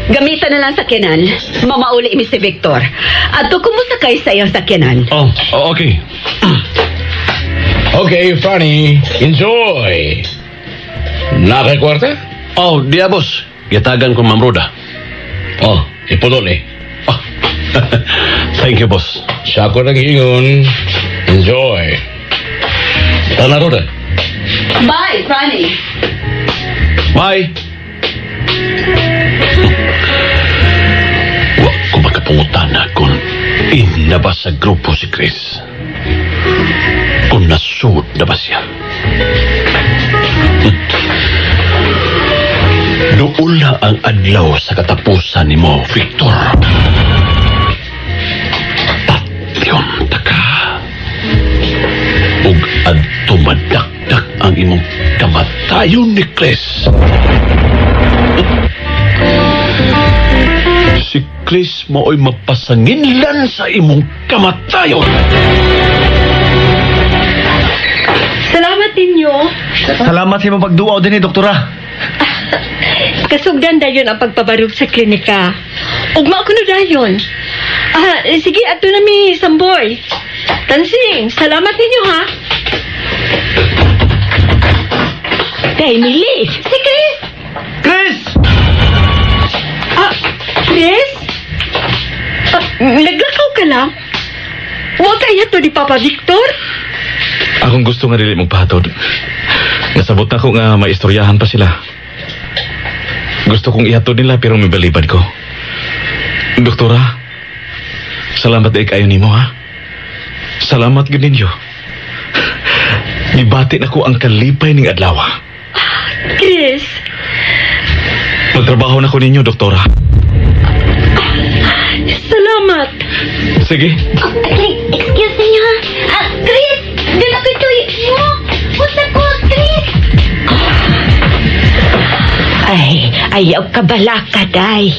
G: gamitan na lang sakyanan. Mamauli mi si Victor. At kumusakay sa iyong sakyanan.
I: Okay.
A: Okay, Franny. Enjoy. Nakakwarta?
I: Diya, boss. Yatagan ko, Ma'am Roda.
A: Ipulol eh.
I: Thank you, boss.
A: Siya ko nag-ingon. Enjoy. Tana, Roda.
G: Bye, Franny.
I: Bye. Wa ko makapungutan na kung inabas sa grupo si Chris. Kung nasuot na ba siya. Ula ang adlaw sa katapusan ni mo, Victor. Patyon taka. Ug adto madakdak ang imong kamatayon ni Chris. Si Chris mao'y mapasanginlan sa imong kamatayon.
D: Salamat ninyo.
E: Salamat sa imong pagduaw din doktora.
D: Kasugdan dayon ang pagpabarog sa klinika. Ugma ko na dayon. Sige, ato na mi Samboy. Tansing, salamat ninyo ha.
H: Kay Millie.
D: Si Chris.
E: Chris!
D: Chris? Naglakaw ka lang? Huwag kaya to ni Papa Victor?
C: Akong gusto nga dili mong pahatod. Nasabot na ko nga maistoryahan pa sila. Gusto kong ihatod nila pero may balibad ko. Doktora, salamat ay kayo nimo ha. Salamat gud ninyo. Gibati na ko ang kalipay ning adlaw.
D: Chris?
C: Magtrabaho na ko ninyo, doktora.
D: Salamat.
C: Sige.
F: Excuse me, ha? Chris! Doon ako ito mo! Pusa ko, Chris!
H: Ay, ayaw ka balaka, day.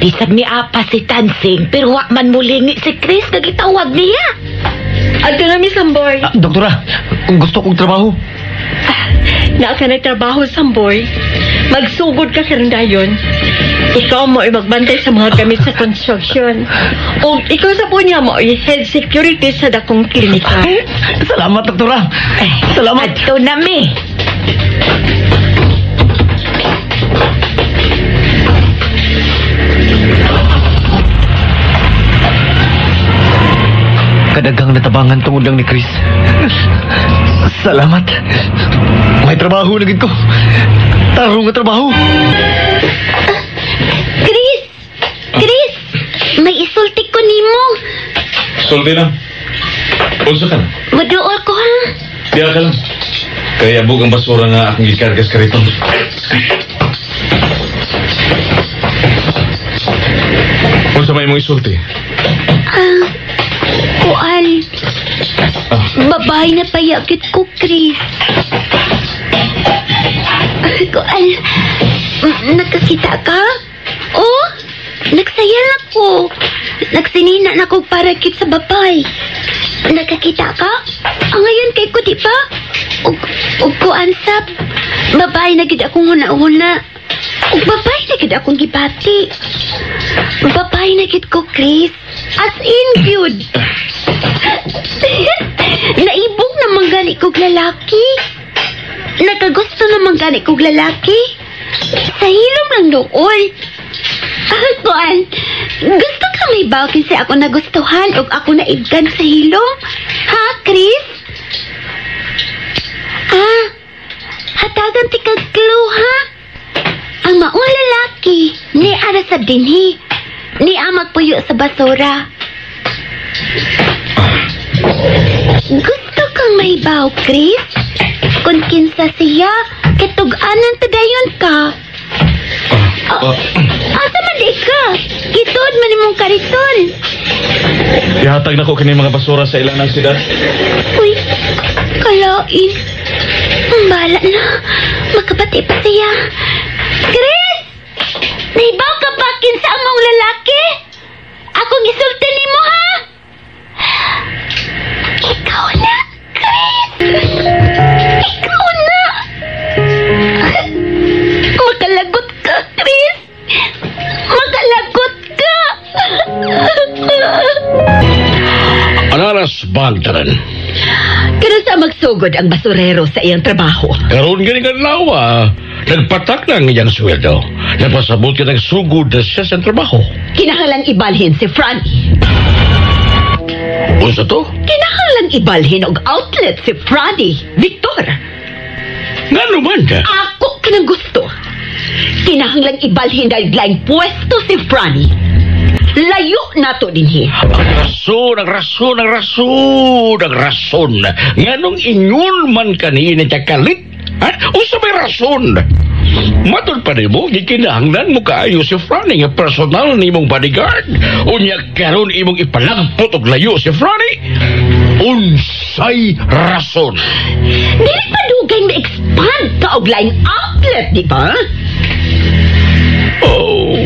H: Bisag ni Apa si Tansing, pero wa man mulingi si Chris, nagitawag niya.
D: Ato na mi Samboy.
E: Doktora, gusto kong trabaho.
D: Naa ka nagtrabaho, Samboy. Magsugod ka karon dayon. Ikaw mo ay magbantay sa mga gamit sa construction. O ikaw sa punya mo ay head security sa dakong klinika.
E: Salamat, doktora. Salamat.
H: Ato na mi.
E: Kadagang natabangan tungod lang ni Chris. Salamat. May trabaho na gid ko. Tarong nga trabaho.
F: Chris! Chris! May isulti ko nimo.
C: Sulti lang. Unsa ka na?
F: Maduol ko, ha?
C: Diya ka lang. Kaya abog ang basura nga akong gikargas ka rito. Unsa may mong isulti?
F: Kuan. Babae na payakit ko, Chris. Kuan. Nakakita ka? Oh, nagsayal ako. Nagsinina na ko para kit sa babae. Nakakita ka? Ngayon kay ko, di ba? Ug kuan sab. Babae na gid akong huna-huna. Ug babae na gid akong gibati. Babae na gid ko, Chris. As in, yun. Naibog naman gani kog lalaki. Nakagusto naman gani kog lalaki. Sa hilom lang doon. Kuan, gusto ka may bawkin sa ako nagustuhan o ako naibgan sa hilom? Ha, Chris? Hatagan ti kag clue, ha? Ang maong lalaki ni ara sa dinhi. Ni amag puyo sa basura. Gusto kang mahibaw, Chris? Kung kinsa siya, katuganan tadayon ka. Asa man di ka? Kitod man imong kariton.
C: Ihatag na ko kini mga basura sa ilang ng sida.
F: Uy, kalain. Bala na. Makabati pa siya. Chris! Nahibaw ka ba kinsa ang mong lalaki? Akong isulti nimo, ha? Ikaw na, Chris! Ikaw na! Magalagot ka, Chris! Magalagot ka!
A: Anaras Bagdaran.
G: Kano sa magsugod ang basurero sa iyang trabaho?
A: Karoon ganing adlaw, nagpatak lang iyang sweldo. Napasabot ka ng sugod na siya sa trabaho.
G: Kinahanglang ibalhin si Franny.
A: Unsa to?
G: Kinahanglang ibalhin og outlet si Franny, Victor.
A: Nga naman ka?
G: Ako kanang gusto. Kinahanglang ibalhin dahil laing pwesto si Franny. Layo na to dinhi.
A: Ang rason. Nga nung inyon man kanina niya kalit. Ha? Unsa may rason? Matod pa rin mo, gikinahanglan mo kaayo si Franny nga personal ni mong bodyguard. Unya karon imong ipalagpot og layo si Franny. Unsay rason?
G: Dili pa dugay ma-expand ka og line outlet, di ba?
A: Oh.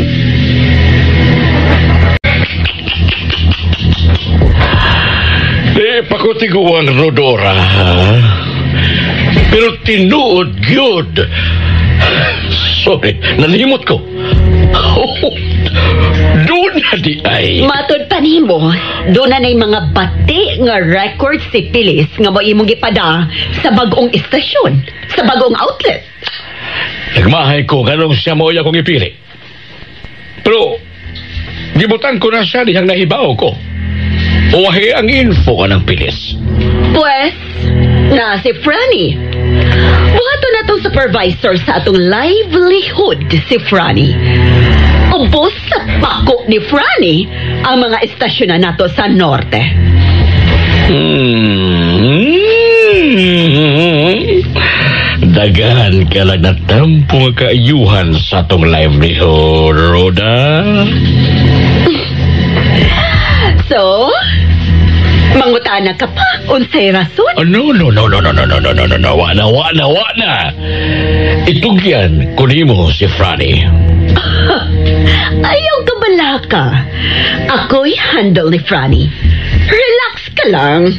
A: Di pa ko tiguan, Rodora. Pero tinuod gyud. Sorry, nalimot ko. Oh, doon na di ay.
G: Matod pa nimo, doon na mga bati nga record si Pilis nga mo imong gipada sa bagong istasyon, sa bagong outlet.
A: Nagmahay ko kanong siya mo akong ipili. Pero, gibutan ko na siya diyang nahibaw ko. Uwahi ang info ka ng Pilis.
G: Pues, na si Franny. Buhato na tong supervisor sa atong livelihood si Franny. Ubos sa pako ni Franny ang mga istasyon na nato sa norte.
A: Dagahan ka lang na tampong kaayuhan sa atong livelihood, Roda.
G: So, mangutana ka pa unsay rason?
A: Oh, no. Wa na. Itugyan kunimo si Franny.
G: Ayaw ka balaka. Ako'y handle ni Franny. Relax ka lang.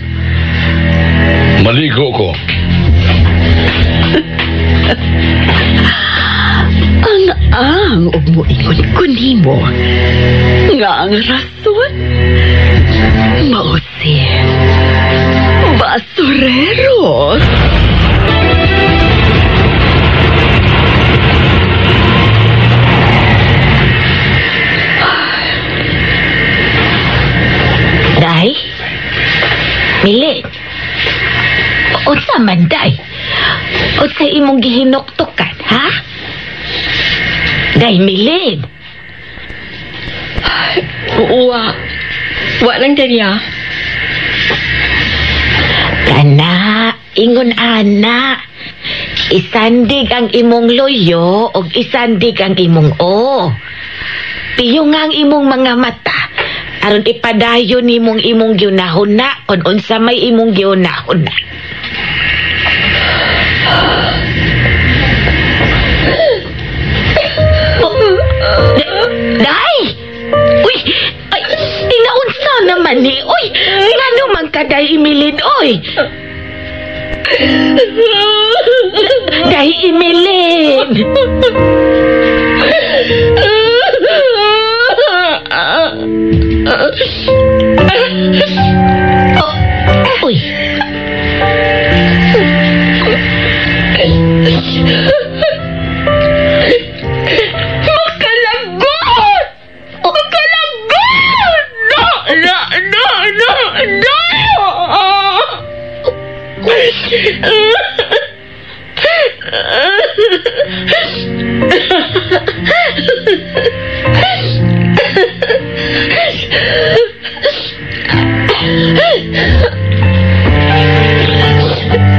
A: Maligo ko.
G: Ang umuingon kunimo. Nga ang rason. Mausi. Basureros.
H: Day? Milit? Unsa man, Day? Unsa imong gihinuktukan, ha? Day, Milit?
D: Wa lang dariya.
H: Kana, ingon ana. Isandig ang imong loyo o isandig ang imong o. Piyong ang imong mga mata. Aron ipadayon nimong imong giunahuna kung unsa may imong giunahuna. Day! Uy! Ay, inaunsa naman ni. Uy! Ngano man ka, Day Imilin, oy! Day Imilin! Oh, uy!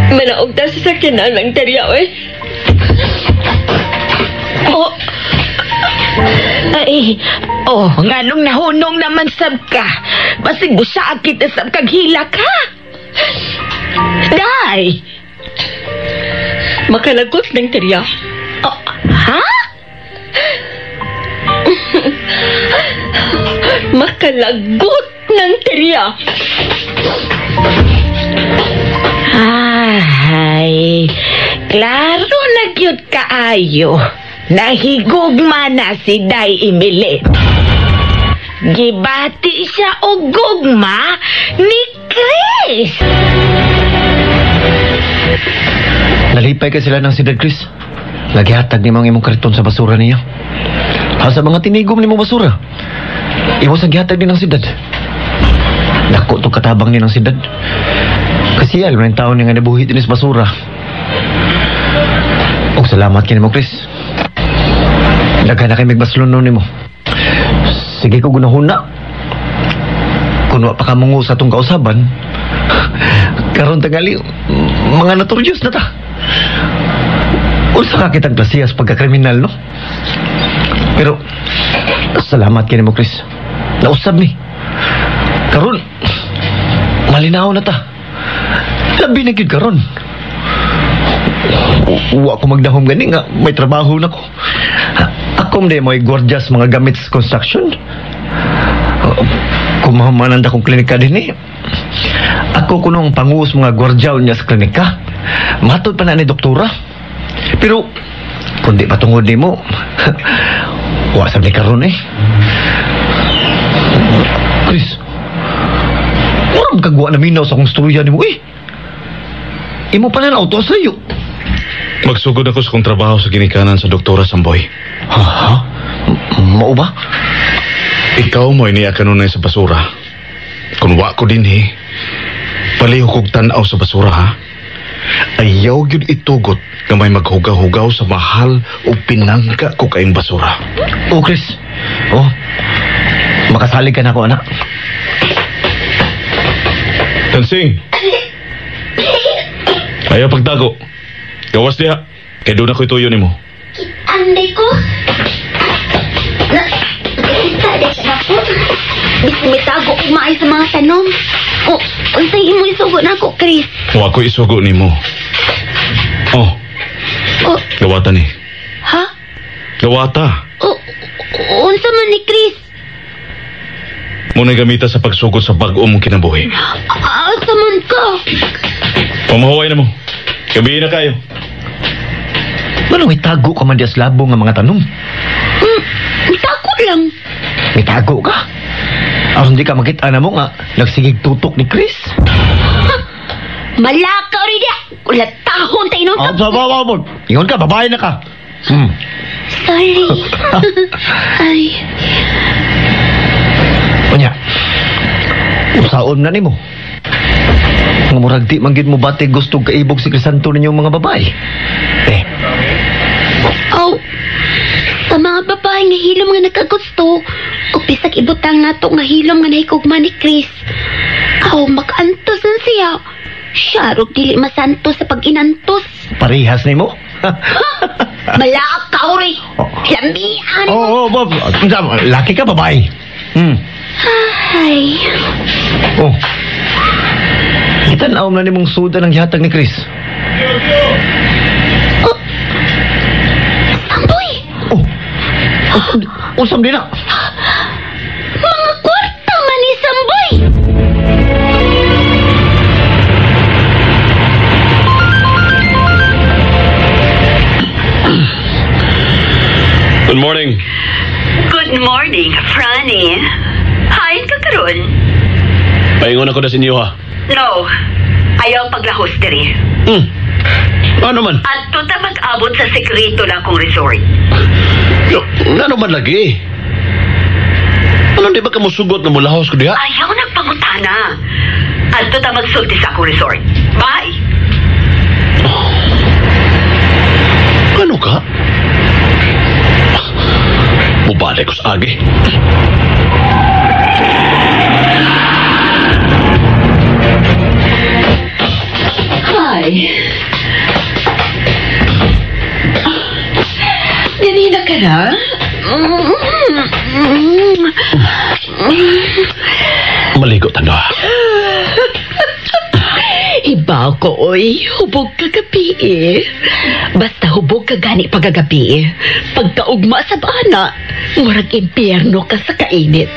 D: Manaog ta sa sakinan ng dariya, eh.
H: Oh. Ay, nganong nahunong naman sab ka. Basig busa kita sab kag hila ka. Day!
D: Makalagot ng dariya.
H: Oh, ha?
D: Makalagot ng dariya.
H: Ay, klaro na gyud kaayo. Nahigugma na si Day Imilit. Gibati siya og gugma ni Chris.
E: Nalipay ka sila ng si Dad Chris. Nagihatag ni mga imong kariton sa basura niya. Sa mga tinigom ni mong basura. Imo sa gihatag din ng si Dad. Dako to katabang ni ng si Dad. Kasi alam ng taon nga nabuhit din sa basura. O salamat kini mo, Chris. Daghan na kay magbaslon ni mo. Sige ko gunahuna. Kung wa pa ka mungu sa tong kausaban, karon tangali mga naturyos na ta. Usa ka kitang klasiyas pagkakriminal, no? Pero, salamat kini mo, Chris. Nausab ni. Karon, malinaw na ta. Labi na gyud karon. Wa ko magdahom gani nga may trabaho na ko. Ako mo may gorgeous mga gamit sa construction. Kung mahumanan akong klinika din ako kunong panguos mga gwardiyaw niya sa klinika. Matod pa na ni doktora. Pero, kung di patungod ni mo, wasab ni karon Chris, waram kagwa na minaw sa akong storya ni mo Imo pa na auto sa'yo.
C: Magsugod ako sa kong trabaho sa ginikanan sa Doktora Samboy.
E: Ha? Mao ba?
C: Ikaw mo iniya kanunay sa basura. Kung wa ko din paliho kog tanaw sa basura ha. Ayaw yun itugot na may maghugaw-hugaw sa mahal o pinangga ko kayong basura.
E: Oh, Chris. Makasalig ka na ako, anak.
C: Tansing! Ayaw pagtago. Gawas diha. Kaya doon ako ituyo ni mo.
F: Anday ko. Nakita na ako. May tago kumain sa mga tanom. Unsay imo isugo na ako, Chris?
C: Wa ko isugo ni mo. Gawata ni.
F: Ha?
C: Gawata.
F: Unsa man ni Chris?
C: Muna'y gamita sa pagsugod sa bag-o mong kinabuhi.
F: Asa man ka?
C: Pamahuway na mo. Gabihin na kayo.
E: Ano may tago ka man di aslabo nga mga tanom?
F: Tago lang.
E: May tago ka? Aron di ka makita na mo nga nagsigig tutok ni Chris.
F: Malakaw rin niya. Kulatahon tayo nung
E: Ingon ka, babae na ka.
F: Sorry. Ay.
E: Unya, usaon na ni mo. Nga murag di manggid mo bate gusto kaibog si Crisanto ninyong mga babae.
F: Sa mga babae nga hilom nga nagkagusto, o bisag ibutang nato nga hilom nga nahikugma ni Chris. Makaantos na siya. Syarog dili masantos sa pag-inantos.
E: Parihas ni mo?
F: Malakaw rin. Lamian.
E: Bob. Laki ka, babae.
F: Ay.
E: Itanaw na ni mong suda ng yatag ni Chris.
F: Samboy.
E: Usam din na.
F: Mga kwarta man ni Samboy.
I: Good morning.
G: Good morning, Franny. Hain ka karon?
I: Paingon ako na sa inyo ha.
G: No. Ayaw paglahos diri.
I: Ano man?
G: At ta mag-abot sa sekreto na akong resort.
I: Ano man lagi? Ano di ba ka musugot na mulahos ko diha?
G: Ayaw nagpangutana. At ta magsulti sa akong resort. Bye!
I: Ano ka? Mubalik ko sa agi.
G: Hi. Ganina ka na?
I: Maligo tanda.
G: Ibaw ko, oy. Hubog ka gabi Basta hubog ka gani pagagabi Pagkaugma sa bana, murag impyerno ka sa kainit.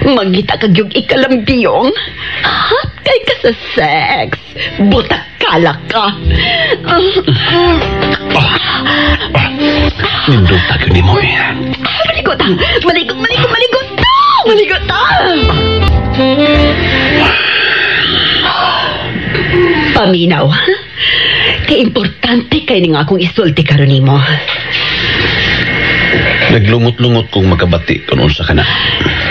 G: Mangita kag yung ikalambiyong. Hot kay ka sa sex. Butakala ka.
I: Nindot tayo ni mo
G: Maligot ta! Maligot ta! Paminaw, ha? Kay importante kay nga akong isulti karon nimo.
I: Naglungot-lungot kong magkabati kung unsa ka na.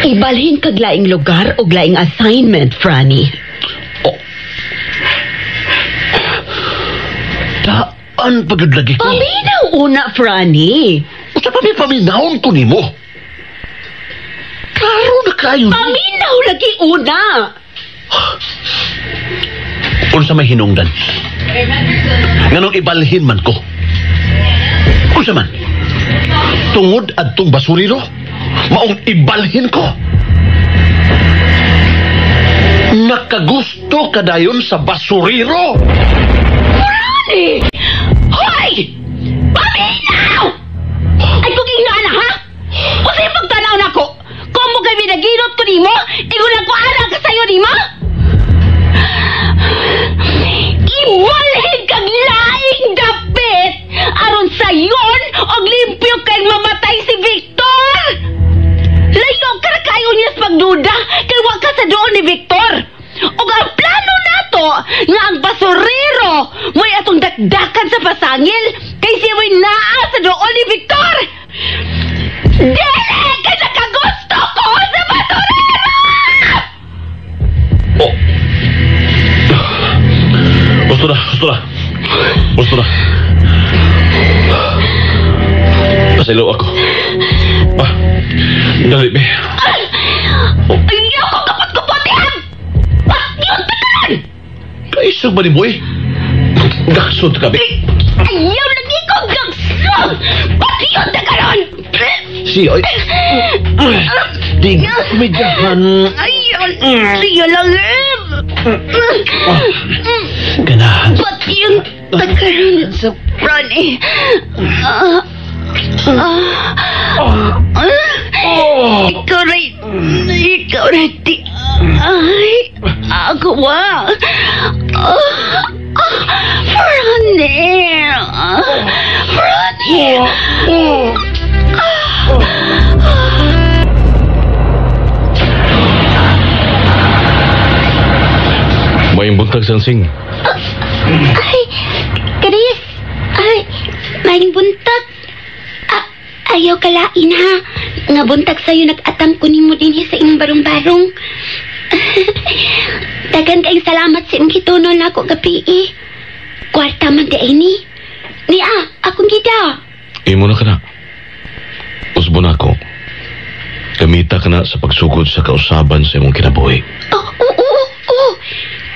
G: Ibalhin kag laing lugar o laing assignment, Franny.
I: Daan pagod lagi ko.
G: Paminaw una, Franny.
I: Usa pa may paminahon ko ni mo. Klaro na kayo ni.
G: Paminaw lagi una.
I: Unsa may hinungdan? Nganong ibalhin man ko? Unsa man? Tungod adtong basuriro? Maong ibalhin ko. Nakagusto ka dayon sa basuriro?
G: Ronnie! Hoy! Paminaw! Ay, kung ingnan na, ha? O sa'yo pagtanaw na ko, kung mo kami naginot ko ni mo, igulang ko anak ka sa'yo ni mo? Iwalhin kang laing dapit aron sayon og limpyo kay mamatay si Victor. Layo ka na kayo niya sa pagduda kay wa ka sa doon ni Victor. Og ang plano nato nga ang basurero mo'y atong dakdakan sa pasangil kay siya mo'y naa sa doon ni Victor. Dili ka nakagusto ko sa basurero!
I: Oh. Gusto na. Pasilo ako. Dali, be.
G: Ayaw ko kapot-kapotihan! Yun takalan!
I: Kaisog ba ni boy? Gaksod ka, be.
G: Ayaw lagi ko gagsong! Yun takalan!
I: Siya, di medyahan.
G: Ayun! Siya lang
I: Ganahan.
G: Pati yung takalan sa Ronnie. Ikaw rin di. Ay, ako ba? Ronnie.
C: May buntag sangsing.
F: Ay, Chris. Ay, maling buntag. Ayaw kalain ha. Nga buntag sa'yo nag-atang kunin mo din sa imong barong-barong. Dagan kayong salamat sa imong gitunon na ako gabi eh. Kwarta man di ay ni. Akong gida.
C: Imo na ka na. Usbo na ako. Gamita ka na sa pagsugod sa kausaban sa imong kinabuhi.
F: Oo.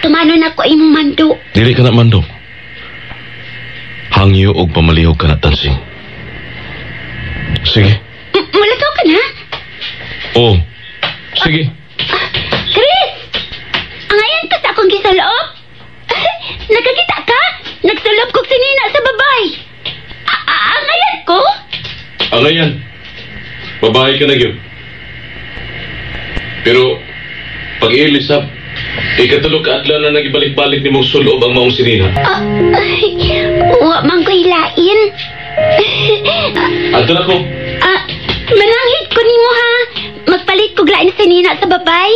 F: Tumano na ko imong mando.
C: Dili ka na mando. Hangyo og pamalihog ka na tansing. Sige.
F: Mulataw ka na?
C: Oo. Sige.
F: Chris! Angayan ka sa akong gisaloob? Nakakita ka? Nagsaloob ko sinina sa babay. Angayan ko?
C: Angayan. Babae ka na gyud. Pero pag-ilisap, ikatulog ka adlaw na nagibalik-balik ni mong sulob ang maong sinina.
F: Wa man ko hilain.
C: Ato na ko.
F: Mananghit ko nimo ha. Magpalit ko glain sa nina sa babay.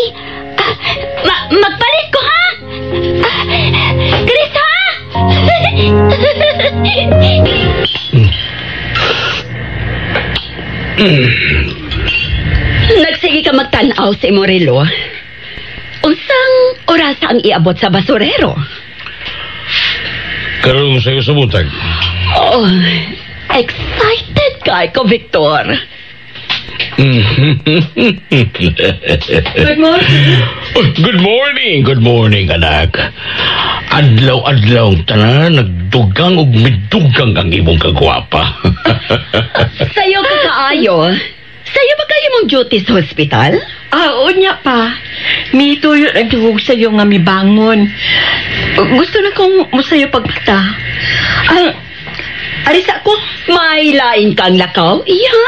F: Magpalit ko ha. Chris ha.
G: Nagsige ka magtanaw sa Morelo. Unsang oras ang iabot sa basurero?
C: Karong sa'yo sa buntag.
G: Oh, excited ka ko, Victor.
D: Good morning.
A: Good morning, anak. Adlaw-adlaw tanan, nagdugang ug midugang ang imong kagwapa.
G: Sayo ka kaayo. Sayo ba kayo mong duty sa hospital?
D: Unya pa. Mituyo ang tuhog sa'yo nga mibangon. Gusto na kong musayo pagpata. Arisa ko.
G: May lain kang lakaw? Iya.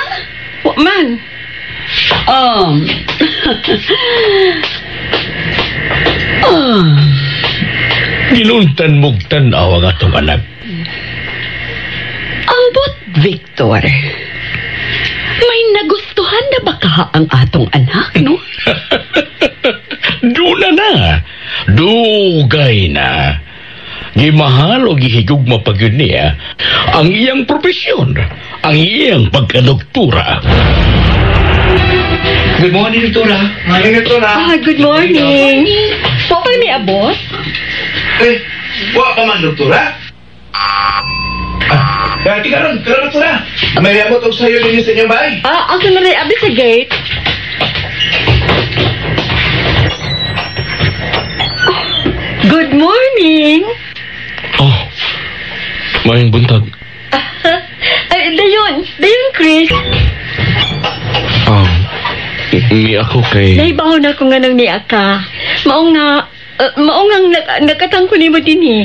D: Man.
A: Ginuntan mong tanaw ang atong anak.
G: Ambot, Victor. May nagustuhan na ba ka ang atong anak, no?
A: Duna na. Dugay na. Gimahal o gihigugma pag yun niya ang iyang profesyon, ang iyang pagkadoktura.
E: Good morning, Doktora.
D: Good morning. Po pa ni abot?
E: Wa pa man, Doktora? Karon, Doktora. May abot og sayo ninyo sa inyong bahay.
D: Ako na rin abi sa gate. Good morning.
C: Oh, maayong buntag.
D: Dayo Chris.
C: Ni ako kay...
D: Naibahon ako nga nang niya ka. Maong nakatang ko ni mo din eh.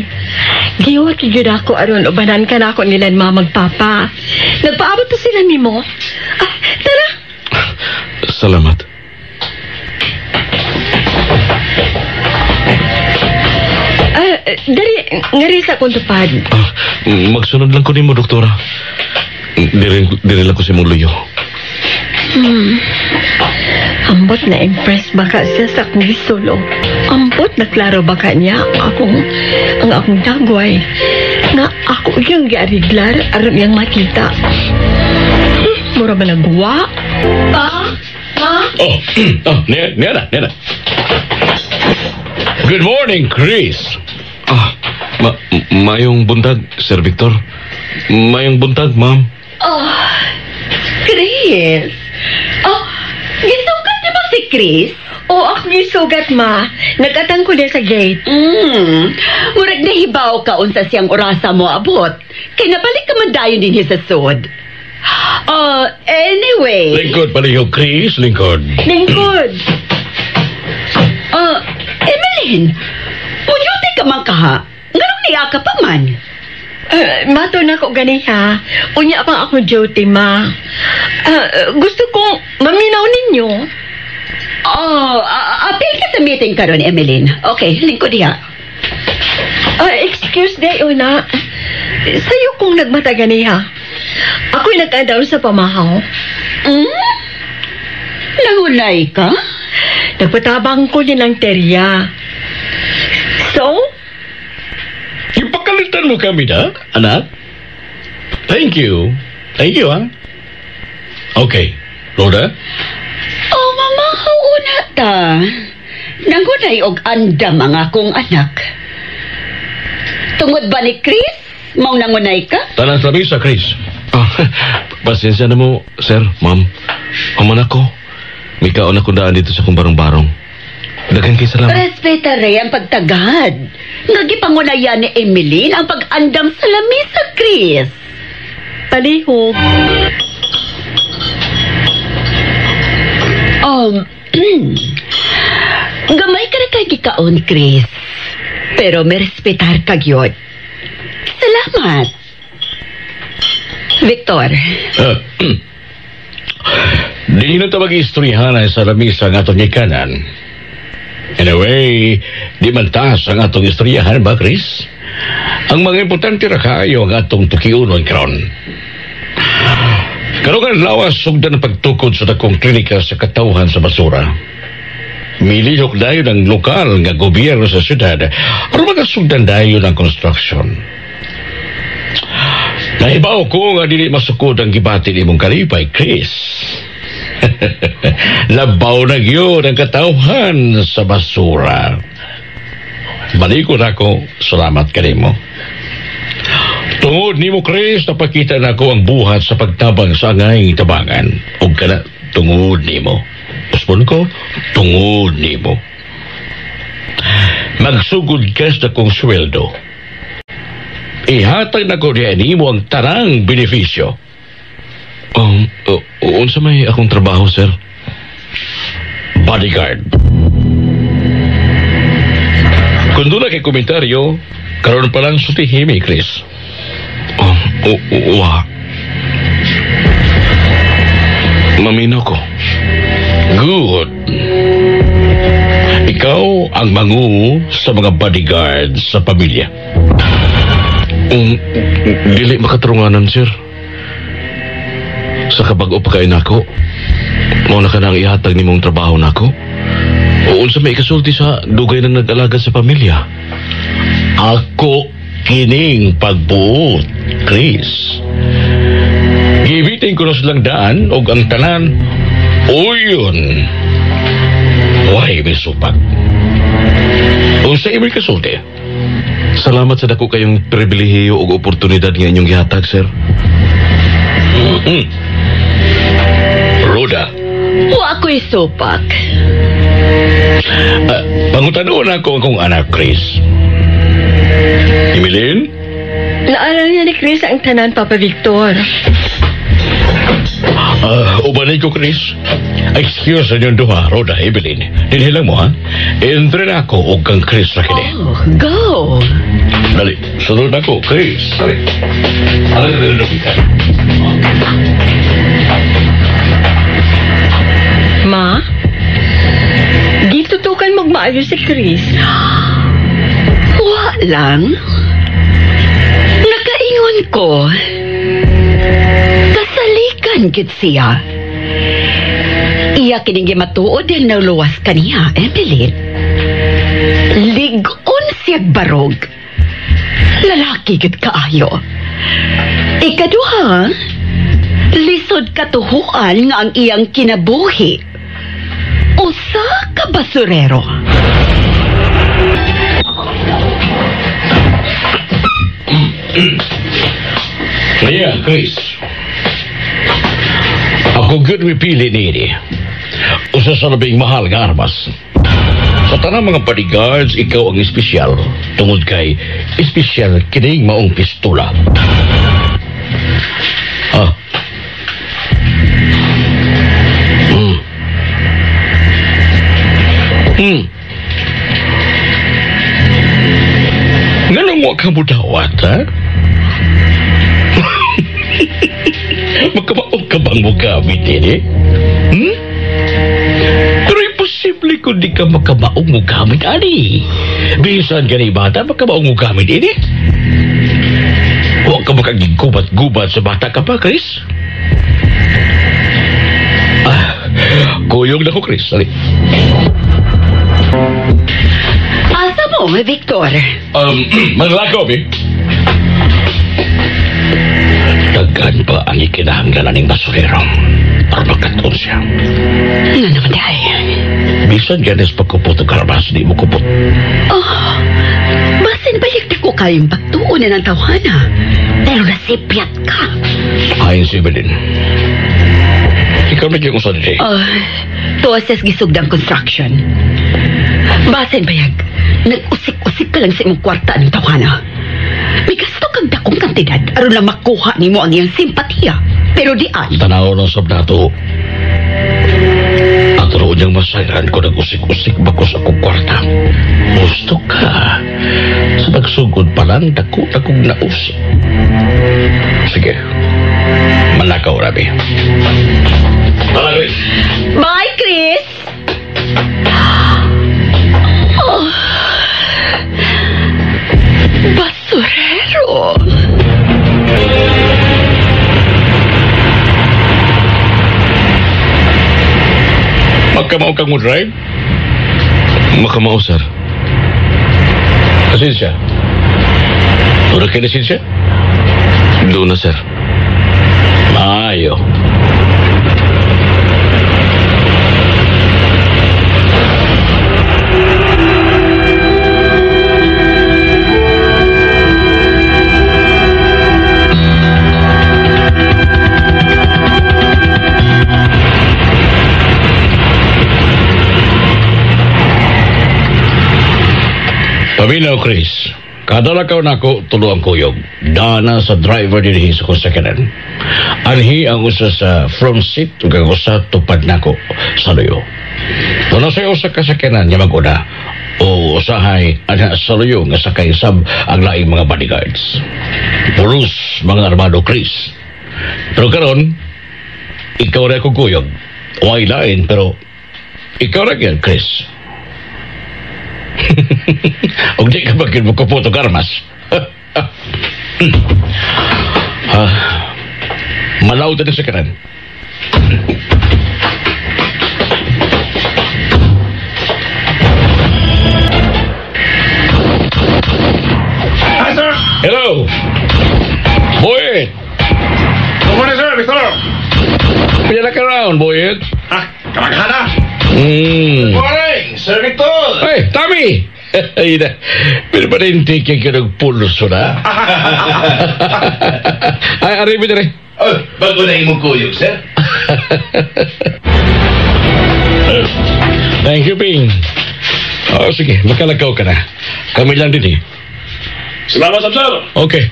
D: Giwat yun ako aron ubanan ka na ako nila magpapa. Nagpaabot to sila ni mo. Tara.
C: Salamat.
D: Ngari sa akong tupad.
C: Magsunod lang ko ni mo, doktora. Diri lang ko si mong luyo.
D: Ambot na impress baka siya sa akong gisolo. Ambot na klaro baka niya ang akong dagway. Nga ako yung giariglar aron yang makita. Mura ba nagwa?
A: Nena. Good morning, Chris.
C: Mayong buntag, Sir Victor. Mayong buntag, ma'am.
G: Chris? Gisugat niyo ba si Chris?
D: Ako gisugat, ma. Nagkatang ko din sa gate.
G: Murag nahibaw ka unsa siyang orasa mo abot. Kay nabalik ka man dayon din sa sod. Anyway.
A: Lingkod pala yung Chris, lingkod.
G: Emeline, muyute ka man ka ha? Nganong niya ka pa man?
D: Mato na ko ganiha. Unya pang akong duty, ma. Gusto kong maminaw ninyo.
G: Apil ka sa meeting karon, Emeline. Okay, lingkod diha.
D: Excuse day, una. Sa'yo kong nagmata ganiha. Ako'y nagkadaon sa pamahaw.
G: Nahulay ka?
D: Nagpatabang ko din ng terya. So?
A: Ipakalitan mo kami na, anak? Thank you, ha? Okay, Rhoda?
G: Mama, hauna ta. Nangunay og andam ang akong anak. Tungod ba ni Chris? Mau nangunay ka?
A: Tanang sa Chris.
C: Pasensya na mo, sir, ma'am. Aman ako. May kaon ako daan dito sa kong barong-barong. Dagan kay salamat.
G: Respeta rin ang pagtagad. Nagipangunayan ni Emeline ang pag-andam sa lamisa, Chris.
D: Palihog.
G: Gamay ka na kay gikaon, Chris. Pero may respetar ka gyud. Salamat. Victor.
A: Di na ito mag-istoryahan sa lamisa ng atong ikanan. Anyway, di man taas ang atong istoryahan ba, Chris? Ang mga importante ra kaayo ang atong tukiunon karon. Karon ang lawas sugdan ng pagtukod sa dakong klinika sa katawhan sa basura. Milihok dayon ang lokal nga gobyerno sa syudad para magasugdan dayon ang construction. Nahibaw ko nga dili masukod ang gibati ni mong kalipay, Chris. Labaw na yun ang katawhan sa basura. Balikod ako, salamat ka mo. Tungod ni mo, Chris, napakita na ko ang buhat sa pagtabang sa angay tabangan. O ka na, tungod ni mo. Puspon ko, tungod ni mo. Magsugod ka sa kong sweldo. Ihatag na ko niya ni mo ang tarang benepisyo.
C: Unsa may akong trabaho, sir?
A: Bodyguard. Kung doon na kay komentaryo, karoon pa lang sutihimi, Chris.
C: Maminaw ko.
A: Good. Ikaw ang mangu sa mga bodyguard sa pamilya.
C: Dili makatarunganan, sir. Sa kabag-o pa kayo nako, mo na ka nang ihatag ni mong trabaho nako. Unsa may ikasulti sa dugay na nag-alaga sa pamilya.
A: Ako kining pagbuot, Chris. Gibitin ko na silang daan o ang tanan o yun. Why may supak? Kung sa imay kasulti.
C: Salamat sa dako kayong pribilehiyo o oportunidad nga inyong gihatag, sir.
A: Rhoda.
G: Ako'y supak.
A: Pangutanoon ako akong anak, Chris. Emeline?
D: Naalala niya ni Chris ang tanan, Papa Victor.
A: Ubanay ko, Chris. Excuse sa inyong duha, Rhoda, Evelyn. Dinhilang mo, ha? Entre na ako o kang Chris na kini.
G: Oh, go!
A: Dali, sunod ako, Chris. Dali. Alam ka rin na
D: Ma? Gitutukan magmaayo si Chris.
G: Wa lang. Nakaingon ko. Kasalikan gid siya. Iya kining matuod ang naluwas kaniya, Emily. Ligon siya barog. Lalaki gid kaayo. Ikaduha, lisod katuhuan nga ang iyang kinabuhi. Usa ka basurero.
A: Kaya, Chris. Ako good mipili ni usa sa labing mahal nga armas. Sa tanang mga bodyguards, ikaw ang espesyal. Tungod kay espesyal kining maong pistola. Ganun mo ka mo dawat, ha? Magkamaong ka bang mo gamit ini? Pero imposible kung di ka magkamaong mo gamit, ani. Bisan ka ni bata, magkamaong mo gamit ini. Huwag ka makagigubat-gubat sa bata ka pa, Chris. Kuyog na ko, Chris. Sali.
G: Asa mo, Victor?
A: Maglakaw, eh. Daghan pa ang ikinahanglan ng basurero para magkatun siya.
G: Ano naman dahil?
A: Bisan ganas pagkupot ang karabas, di mo kupot.
G: Basin bayag ko kayong pagtuon na ng tawhana. Pero nasipyat ka.
A: Ayon si Evelyn. Ikaw na kiyong usan din.
G: Tuwas gisugdang construction. Basin bayag, nag-usik-usik ka lang sa imong kwarta ng tawhana. May gasto kang dakong kantidad aron lang makuha ni mo ang iyang simpatiya. Pero di ay.
A: Tanaw ng sabdato. At roon niyang masayran ko nag-usik-usik bakos akong kwarta. Gusto ka. Sa nagsugod pa lang, dako-dakong nausik. Sige. Manakaw, Rabi. Malagay.
G: Bye, Chris! Basurero!
A: Magkamao kang mo drive?
C: Makamao, sir.
A: Lisensya? Wala kayo lisensya?
C: Doon na, sir.
A: Maayo. Paminaw, Chris. Kada lakaw na ako, tulo ang kuyog. Dana sa driver din sa kusakanan. Anhi ang usa sa front seat ug ang usa tupad nako sa luyo. Tuno sa usa ka sakanan niya mag-una o usahay ana sa luyo nga sakay sab ang laing mga bodyguards. Pulos mga armado, Chris. Pero karon, ikaw rin akong kuyog. Way lain, pero ikaw rin yan, Chris. Og di ka bagay mo kupoto karmas. Malaw din sa kanan.
I: Hi, sir!
A: Hello! Boyet!
I: Good morning, sir! Victor!
A: Pinalak around, Boyet.
I: Kamagana!
A: Hmm.
I: Morning, Sir Victor!
A: Hey, Tommy! Ay na, pero pa rin tingin ka ng pulso na. Ay, arriba na rin.
I: Bago na imong kuyog, sir.
A: Thank you, Ping. Sige, makalagaw ka na. Kami lang din eh.
I: Salamat, sir.
A: Okay.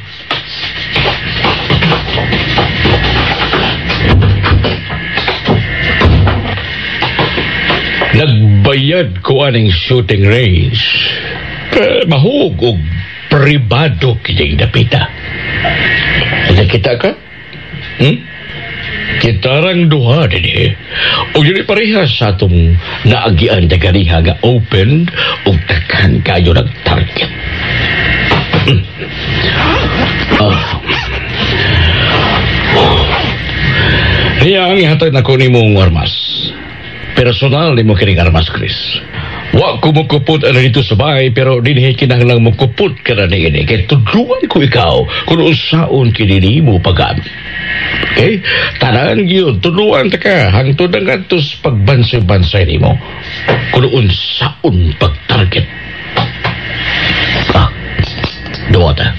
A: Nagbayad ko aning shooting range. Mahug og pribado kining dapita. Nakita ka? Kita rang duha din eh. O yun parehas sa atong naagian na ganiha nga open o takhan kayo ng target. Yang ihatag na ko ni mong armas. Personal ni mo kining armas, Chris. Wa ko mo kupot ana dito sa bahay pero dinhi kinahanglan mo kupot ka na ini. Kaya tudluan ko ikaw kung unsaon kinini mo paggamit. Okay? Tanan yun, tudluan ta ka. Hangtod ang atos pagbansay-bansay ni mo. Kung unsaon pag-target. Duwa ta.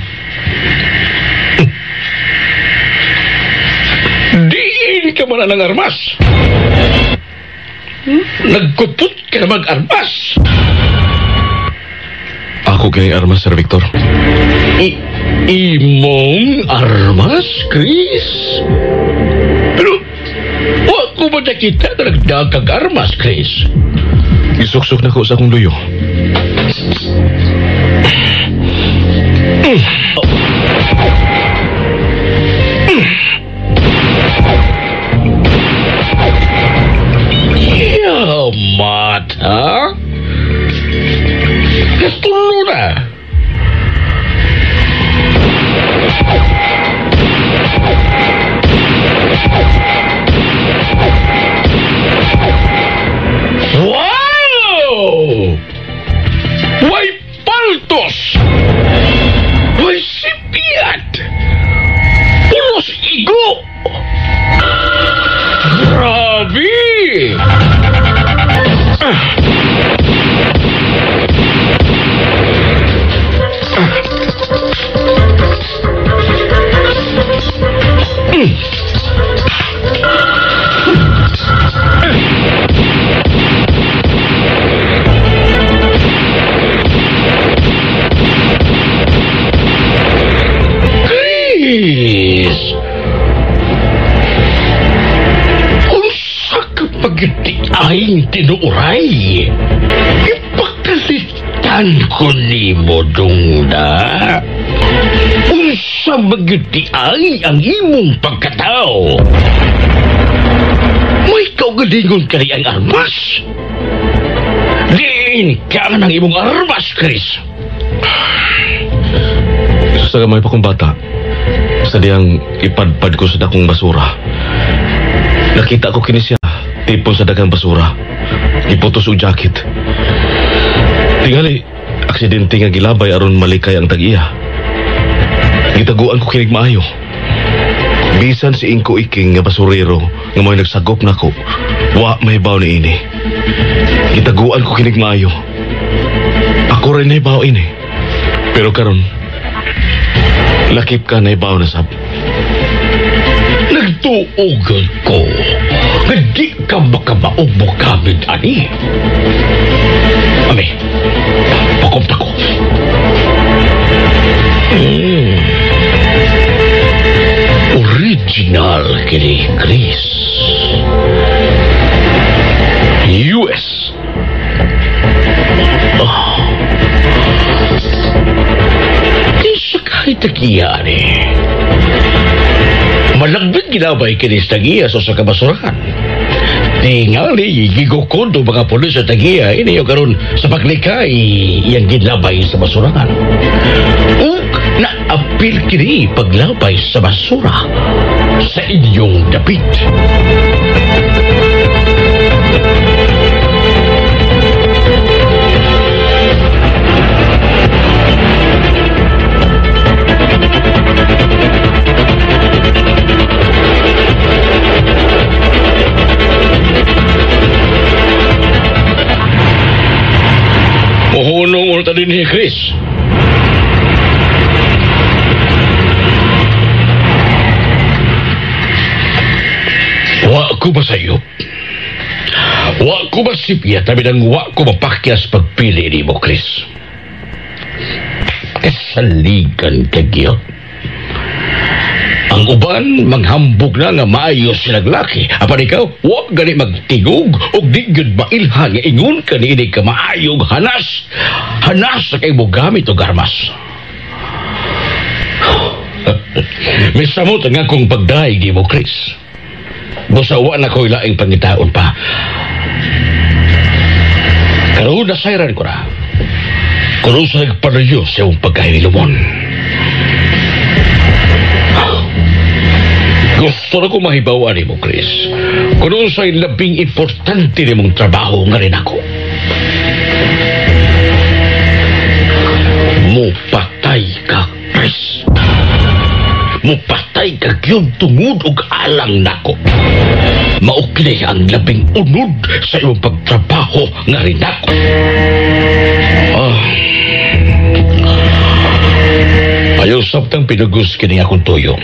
A: Diin ka mo na ng armas. Nagkupot ka na mag-armas.
C: Ako kay armas, Sir Victor.
A: Imong armas, Chris? Pero, wag ko ba nakita na nagdagag armas, Chris?
C: Isuksok na ko sa akong luyo.
A: Mata? Katulo na. Wow! Way paltos! Way sipiat! Ulos igo! Grabe! Chris! Unsa ka pagitiaing tinuuray? Ipakalitan ko ni mo dungda. Unsa magitiay ang imong pagkatao? May kaugalingon ka ang armas? Diin ka ng imong armas, Chris.
C: Sa gamay pa kong bata, sa diyang ipadpad ko sa dakong basura. Nakita ko kini siya, tipon sa dagang basura. Iputos og jacket. Tingali, aksidente nga gilabay aron malikay ang tag-iya. Gitaguan ko kinig maayo. Bisan si Inko Iking nga basurero nga may nagsagop nako, wa may baw ni ini. Gitaguan ko kinig maayo. Ako rin na baw ini. Pero karon, lakip ka na ibaw na sab.
A: Nagtuugan ko nga di ka makabaog mo kamid, ani. Ami, pakumta ko. Original kini Chris. US. Kinsa kahit tagiya ni. Malagbit ginabay kini sa tagiya sa kabasurahan. Tingali, gigukod o mga pulis sa tagiya, ini yung karon sa paglikay, yung ginlabay sa basurahan. Ug na-apil kini paglabay sa basura sa inyong dapit. Mohonong ulit din ni Chris. Wa ko ba sa'yo? Wa ko ba sipya tabi ng wa ko mapakyas pagpili ni mo, Chris? Kasaligan ka, Giyot. Ang uban, manghambog na nga maayos silang laki. Apan ikaw, wag gani magtigog o di gud mailhan nga ingon ka ni ka maayog hanas. Hanas sa kay mo gamit o garmas. Misamot nga kung pagdaig di mo, Chris. Busawa na ko'y laing pangitaon pa. Karoon na sayran ko na. Kung sa nagpalayo sa iyong pagkahinilumon. Gusto na ko mahibawan ni mo, Chris. Kung sa'y labing importante ni mong trabaho nga rin ako. Mupatay ka, Chris. Mupatay ka yun tungod og alang nako. Maukli ang labing unod sa iyong pagtrabaho nga rin ako. Ayaw sabtang pinagos kini akong tuyo.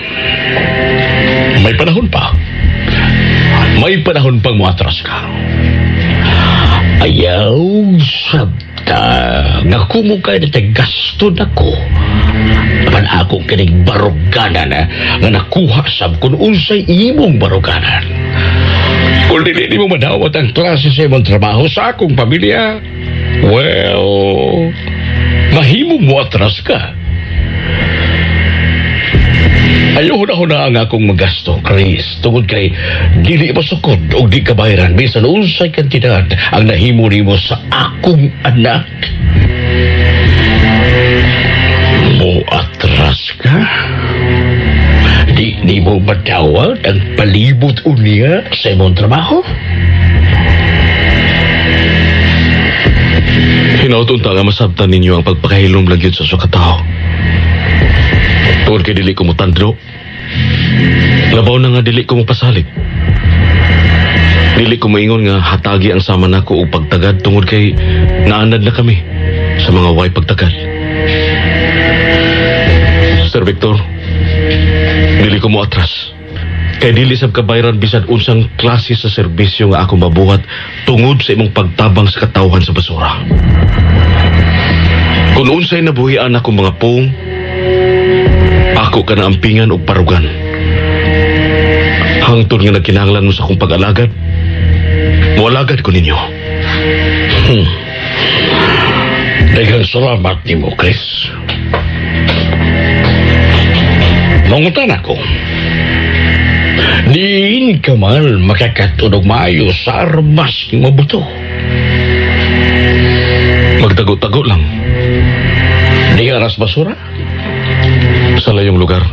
A: May panahon pa. May panahon pang muatras ka. Ayaw sabta nga kumukay na gasto na ko. Naman ako kinig baruganan nga nakuha sab kung unsay imong baruganan. Kung di mo madawat ang klase sa imong trabaho sa akong pamilya, well, mahimong muatras ka. Ayaw huna-huna ang akong magasto, Chris. Tungod kay dili masukod o di kabayaran bisan unsay kantidad ang nahimo nimo sa akong anak. Mo atras ka? Di mo madawat ang palibot unya sa imong trabaho?
C: Hinautunta nga masabtan ninyo ang pagpakahilom lagyod sa sukatao. Tungod kay dili ko mo tandro. Labaw na nga dili ko mo pasalig. Dili ko maingon nga hatagi ang sama nako og pagtagad tungod kay naanad na kami sa mga way pagtagad. Sir Victor, dili ko mo atras. Kay dili sab kabayran bisan unsang klase sa serbisyo nga ako mabuhat tungod sa imong pagtabang sa katawhan sa basura. Kung unsay nabuhian ako mga pong, ako ka na ampingan o parugan. Hangtod nga nagkinahanglan mo sa akong pag-alagad, mualagad ko ninyo.
A: Daghang salamat ni mo, Chris. Mangutan ako. Diin ka man makakatunog maayo sa armas ni mabuto.
C: Magtago-tago lang.
A: Di aras basura?
C: Sa layong lugar.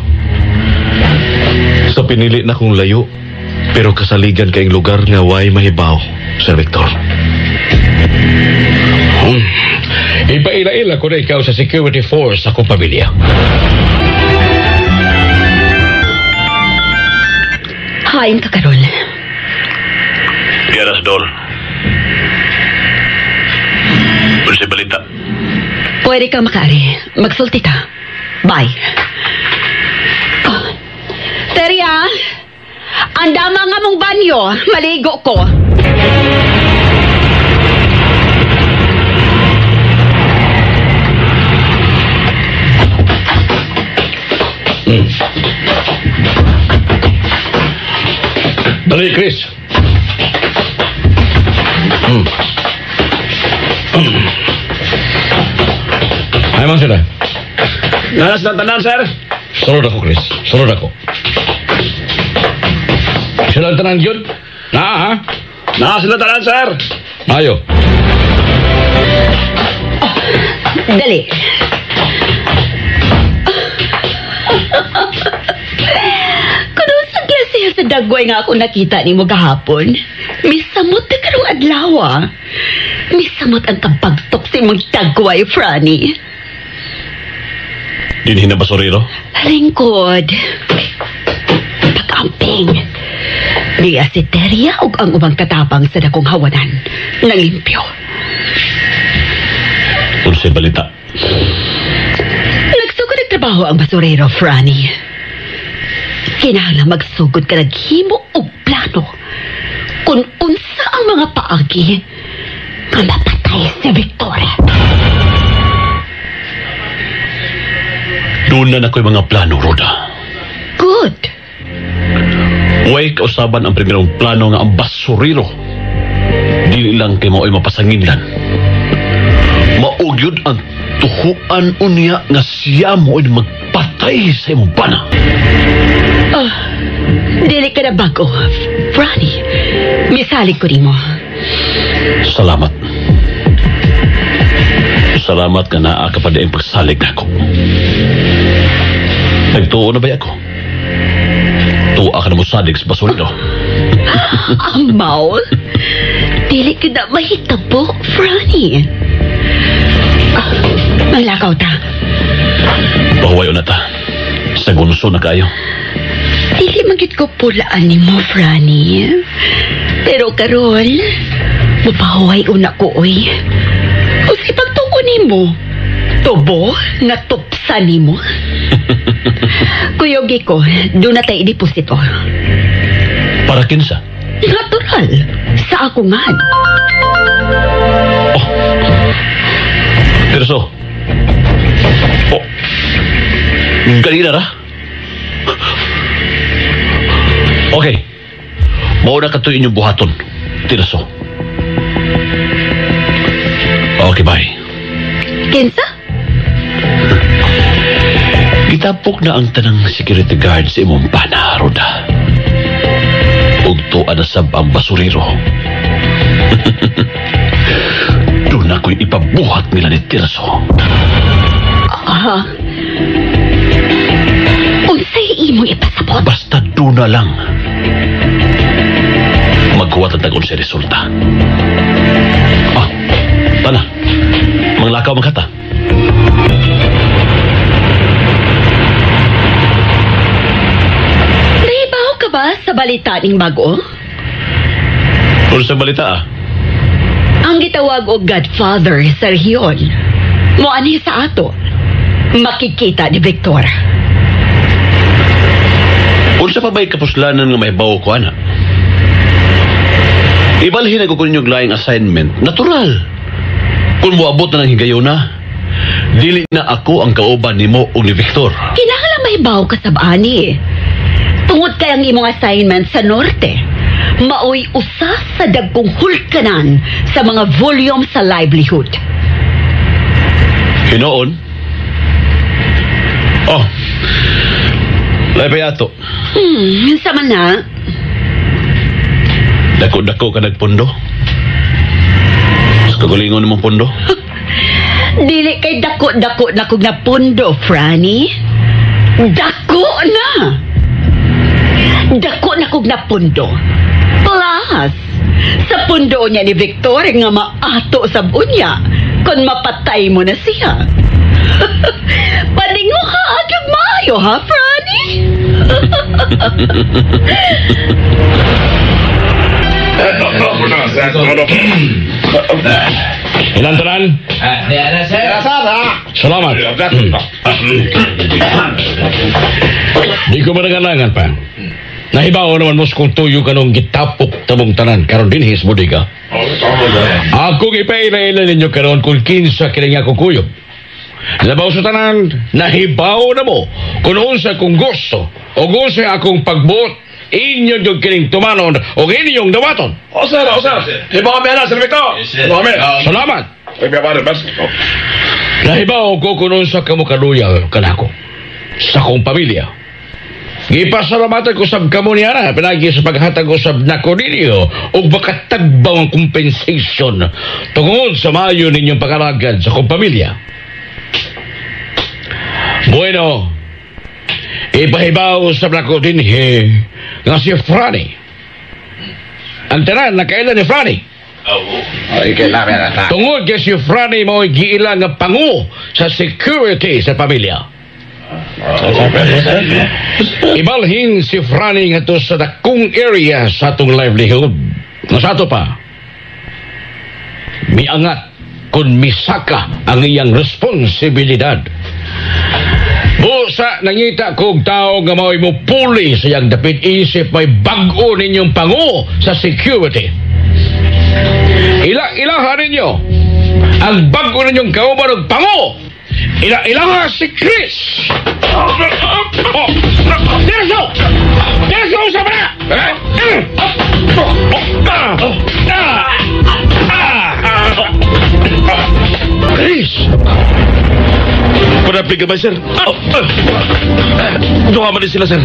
C: Sa pinili na kong layo, pero kasaligan kayong lugar nga way mahibaw, Sir Victor.
A: Ipaila-ila ko na ikaw sa security force sa akong pamilya.
G: Hain ka, Karol.
I: Piaras, Dol. Pwede sa balita.
G: Pwede ka makaari. Magsulti ka. Bye. Teria, ang dama nga mong banyo. Maligo ko.
A: Dali, Chris. Ay, man sila.
I: Nanas na tanan, sir.
A: Sunod ako, Chris. Sunod ako. Sila ang tanan yun? Ha?
I: Nanas na tanan, sir.
A: Ayo.
G: Dali. Kuno sa klase sa dagway nga ako nakita ni mo gahapon. Misamot na karong adlaw. Misamot ang kapagtok sa imong dagway, Franny.
I: Dinhin na basurero?
G: Lingkod. Pag-amping. Niya si Teria o ang umang katapang sa dakong hawanan. Nangimpyo.
I: Pwede sa balita.
G: Nagsugod nagtrabaho ang basurero, Franny. Kinahanglan magsugod ka naghimo o plano kung unsa ang mga paagi nga mapatay si Victor.
I: Doon na ako'y mga plano, Roda.
G: Good. Good.
I: Way kausaban ang primerong plano nga ang basuriro. Dili lang kay mao'y mapasanginlan. Maugyod ang tuhuan unya nga siya mo'y magpatay sa imong bana.
G: Dili ka na bago, Franny. Misalig ko rin mo.
I: Salamat. Salamat ka na ka pa daing pagsalig na ako. Nagtuo na ba ako? Tuwa ka na mo sadig sa basurino.
G: Amaw? Dili ka na mahitabo, Franny. Manglakaw ta.
I: Pahuwayo na ta. Sa gunso na kayo.
G: Dili magit ko pulaan ni mo, Franny. Pero karon, mapahuway una ko, oy. Kung si pagtuko ni mo, tubo na tupsa ni mo. Kuyogi ko, doon na tayo deposito.
I: Para kinsa?
G: Natural. Sa ako nga.
I: Oh. Tirso. Oh. Kanina ra? Okay. Mauna ka to inyong buhaton. Tirso. Okay, bye.
G: Kinsa?
I: Gitapok na ang tanang security guard sa imong bana, Roda. Ugto na sab ang basuriro. Doon ako'y ipabuhat nila ni Tirso.
G: Unsay imo ipasabot?
I: Basta doon na lang. Magkuha tatag unsay resulta. Tana. Manglakaw magkata.
G: Nahibaw ka ba sa balita ning bago?
I: Kung sa balita
G: Ang gitawag og Godfather sa rehiyon. Moani sa ato. Makikita ni Victor.
I: Kung sa pa ba'y kapuslanan nga may bawo ko, ana? Ibalhin ako kung inyong laing assignment. Natural. Kung moabot na ng higayon na, dili na ako ang kauban ni mo o ni Victor.
G: Kinahanglan mahibaw ka sa baani. Tungod kay ang imong assignment sa norte. Maoy usa sa dagkong hulkanan sa mga volume sa livelihood.
I: Hinoon? Oh. Laipayato.
G: Sa man na?
I: Dako-dako ka nagpundo? Sa kagulingon namang pundo?
G: Dili kay dako-dako na kog napundo, Franny. Dako na! Dako na kog napundo. Plus, sa pundo niya ni Victor nga maato sa bunya kung mapatay mo na siya. Paningo ka agad maayo, ha, Franny?
A: Ilan tanan? Salamat. Di ko managanangan pa. Nahibaw naman mo kung tuyo ka nung gitapok tabong tanan karon din his bodega. Ako gipaila-ila ninyo karon kung kinsa kining ako kuyob. Labaw sa tanan, nahibaw na mo kung unsa kong gusto o unsa akong pagbuot inyo yung kining tumanon o inyong dawaton.
J: O sir. Hibaw kami na, Sir Victor. Hibaw kami.
A: Salamat.
J: Bas.
A: Nahibaw ko kung unsa ka mo kaluyal kanako sa kong pamilya. Gipasalamatan ko sab kamo niya na pinagi sa paghatag usab nako ninyo o makatagbaw ang compensation tungod sa mayo ninyong pakalagad sa kong pamilya. Bueno, ipahibaw sa nako din nga si Franny. Ang tanan nakailan ni Franny. Tungod kay si Franny mo'y giila nga pangu sa security sa pamilya. Ibalhin si Franny nga to sa dakong area sa atong livelihood. Nasato pa, miangat kung misaka ang iyang responsibilidad. Busa nangita kong tao nga mao'y mo puli sa iyang dapit isip may bag-o ninyong pangu sa security. Ilahan ninyo ang bag-o ninyong kauban og pangu
J: Ilangan si Chris! Tirso! Tirso sa mana!
I: Chris! Panapig ka ba, sir? Duha man din sila, sir.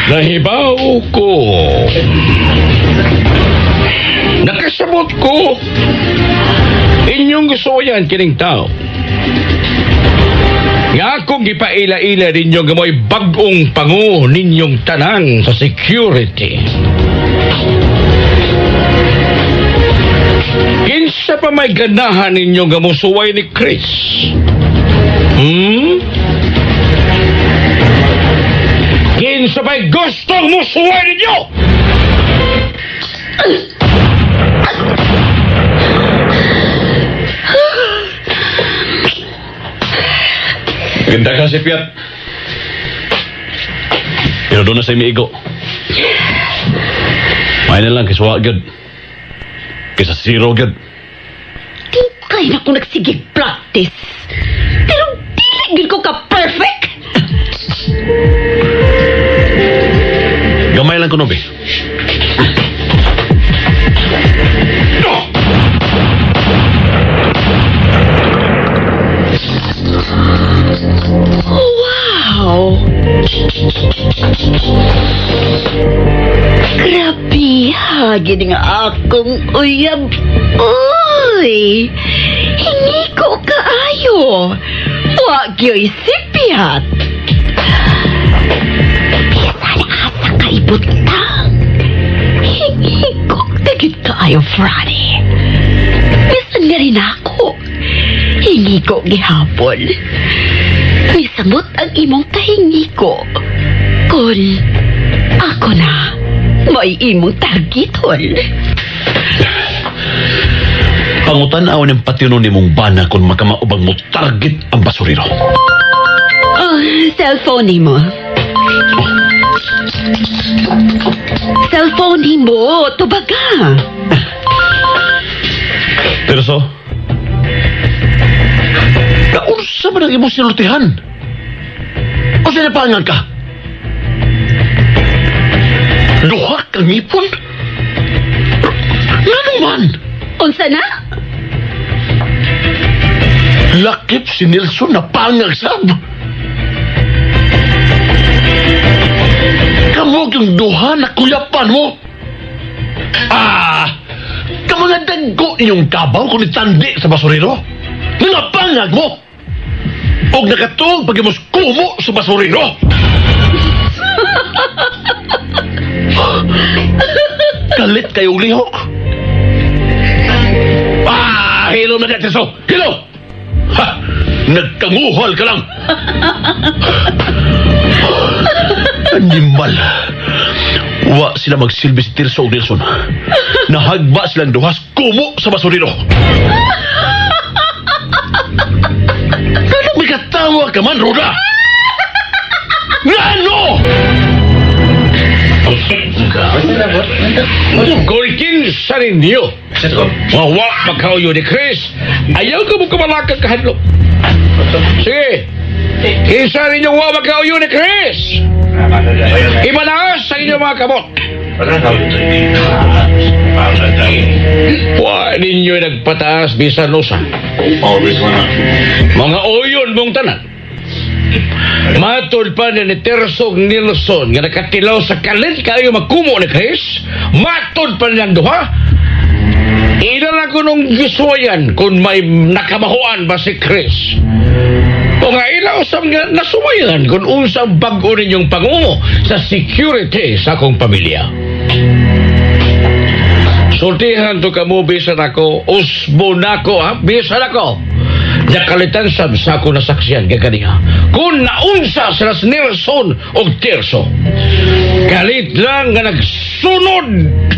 A: Nahibaw ko. Nakasabot ko. Inyong gusto yan kining tao. Nga akong gipaila-ila ninyo nga mo'y bagong pangu ninyong tanan sa security. Kinsa pa may ganahan ninyo nga musuway ni Chris? Kinsa pa'y gustong musuway ninyo?
I: Ganda ka si Piat. Pero doon na sa imiigo. May na lang, kiswa agad. Kisa zero agad.
G: Di kaya na ko nagsigig practice. Pero di ko ka perfect.
I: Gamay lang ko, Nobe.
G: Wow! Grabe, hagin nga akong uyab. Uy! Hingi ko kaayo. Wag yo'y sipiat. Bisa na asa kaibot lang. Hingi ko tagit kaayo, Franny. Bisan nga rin ako. Hingi ko gihapon. Misamot ang imong kahingi ko. Kung ako na, may imong targeton.
I: Pangutan-aw ng patiuno ni mong bana kung makamaubang mo target ang basuriro.
G: Oh, cellphone ni mo. Cellphone ni mo, tubaga.
I: Pero so, kaunsa ba ng imong sinultihan? O sinapangan ka? Duha kang ipon? Nga naman?
G: Unsa na?
I: Lakip si Nelson na pangagsab. Kamog yung duha na kuyapan mo. Kamanga daggo niyong kabaw kung itandi sa basurero. Nga pangag mo. Og nakatuog pag-imos kumo sa basurero. Kalit kayong lihok. Hilo na natin so. Hilo! Ha! Nagkanguhal ka lang. Animal. Wa sila magsilbi si Tirso o Nelson. Nahagba silang duhas kumo sa basurero. Kano may katawa ka man, Roda? Ngano?
A: Gulkin sa ninyo. Wawa magkauyo ni Chris. Ayaw ka mo kamalakang kahadlok. Sige. Kinsa ninyong wawa magkauyo ni Chris. Imanaas sa inyong mga kamot. Wa ninyo nagpataas bisan usa. Mga uyon mong tanan. Matod pa ni Tersog Nilsson nga nakatilaw sa kalit kayo magkumo ni Chris. Matod pa nilang duha. Ilan ako nung gisuwayan kung may nakamahuan ba si Chris. O nga ilaw sa nga nasuwayan kung unsang bago ninyong pangungo sa security sa akong pamilya. Sultihan to kamo bisan ako, usbo na ko ha, bisan ako. Nakalitan sa ako nasaksiyan kaniya. Kung naunsa sila si Nelson o Tirso. Kalit lang nga nagsunod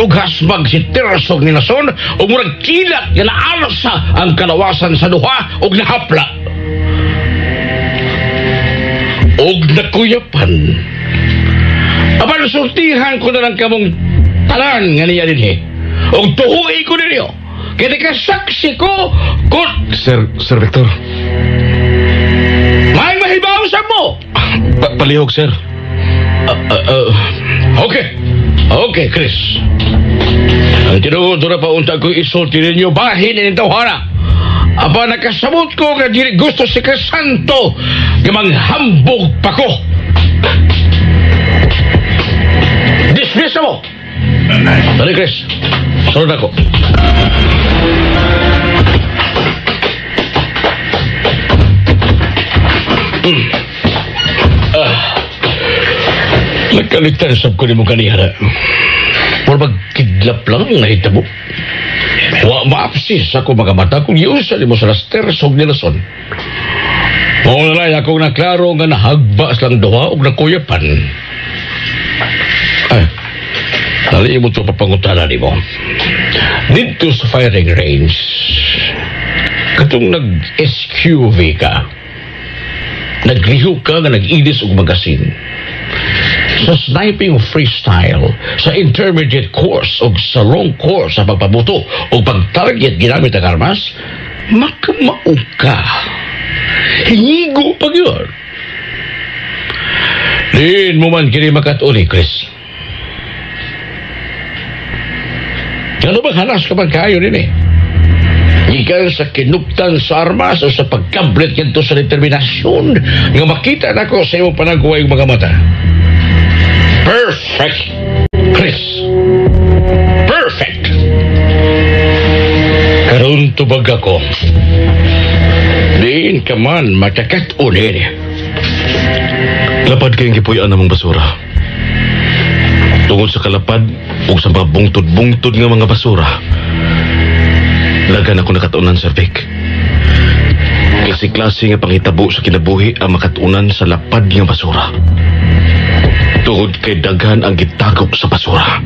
A: og hasbag si Tirso ni Nelson o murag kilat nga naalsa ang kalawasan sa duha og nahapla. og nakuyapan. Apan sultihan ko na lang kamong tanan nga niya din eh. Og tuhuin ko ninyo. Kaya nakasaksi ko kung...
C: Sir Victor.
A: May mahibaw sa mo!
C: Palihog, sir.
A: Okay, Chris. Ang tinuod na pa unta ko isulti ninyo bahin ng tawhana. Aba nakasamot ko nga dili gusto si Crisanto nga manghambog pa ko. Dismiss na mo! Dali, Chris. Sunod ako. Nagkalitan sab ko ni mo kanina. Puro magkidlap lang ang nahitabo. Wa maapsis ako mga mata kung yun sa limo sa laster sog nilason. Maunalay ako naklaro nga nahagba silang duha o nakuyapan. Dali mo ito papangutanan ni mo. Dito sa firing range, katong nag-SQV ka, nagliho ka nga nag-idis og magasin. Sa sniping freestyle, sa intermediate course o sa long course sa pagpabuto o pag-target ginamit ang armas, makamao ka. Hingigo pag yun. Din mo man kini makatuli, Chris. Ano ba hanas ka man kayo rin eh? Ikan sa kinuptan sa armas o sa pagkablit kinto sa determinasyon nga makita na ko sa iyong panaghuway mga mata. Perfect, Chris. Perfect. Karon tubag ako. Diin ka man makakat-unin.
C: Lapad kayong kipuyan namang basura. Tungod sa kalapad o sa mga bungtod-bungtod nga mga basura, lagan ako nakatunan, Sir Vic. Klase-klase nga pangitabo sa kinabuhi ang makatunan sa lapad nga basura. Tungod kay daghan ang gitagop sa basura.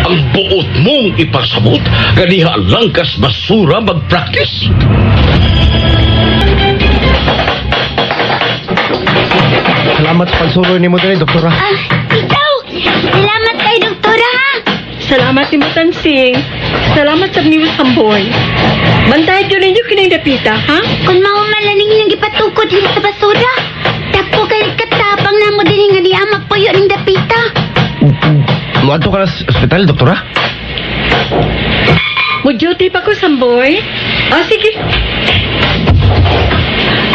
A: Ang buot mong ipasabot ganiha langkas basura mag-practice.
E: Salamat sa pagsuroy ni mo din, doktora.
F: Ikaw! Salamat kay doktora, ha?
D: Salamat ni Mutansing. Salamat sa niyo Samboy. Bantay dyan ninyo kining dapita, ha?
F: Kung maumalaning nang ipatukod din sa basura, tapo kay katapang na mo din nga di amak po yun ng dapita.
E: Muadto ka na sa ospital, doktora?
D: Mo-duty pa ko, Samboy. Sige.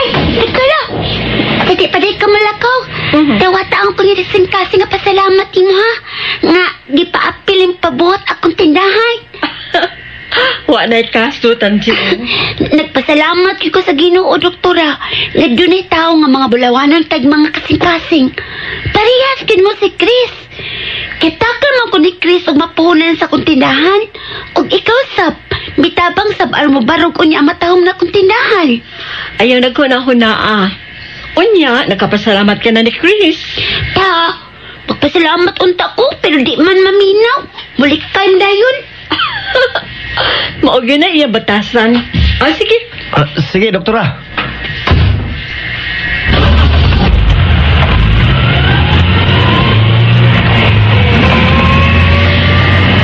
F: Ay, doktora! Pwede pa di ka malakaw. Dawataang ko nirisin kasi nga pasalamat mo, ha? Nga, di pa apiling pabuhat akong tindahan.
D: Wa na'y kaso, Tanji.
F: Nagpasalamat ko sa Ginoo, doktora. Nga dunay tao nga mga bulawanan tag mga kasing-kasing. Parehas kin mo si Chris. Kitakal man ko ni Chris og mapuhunan sa kong tindahan. Og ikaw sab, bitabang sab mo barog unya matahom na kong tindahan.
D: Ayaw nagkunahuna, Unya, nagkapasalamat ka na ni Chris.
F: Magpasalamat unta ko, pero di man maminaw. Mulik kayo dayon.
D: Maugyo na iya batasan. Sige.
E: Sige, doktora.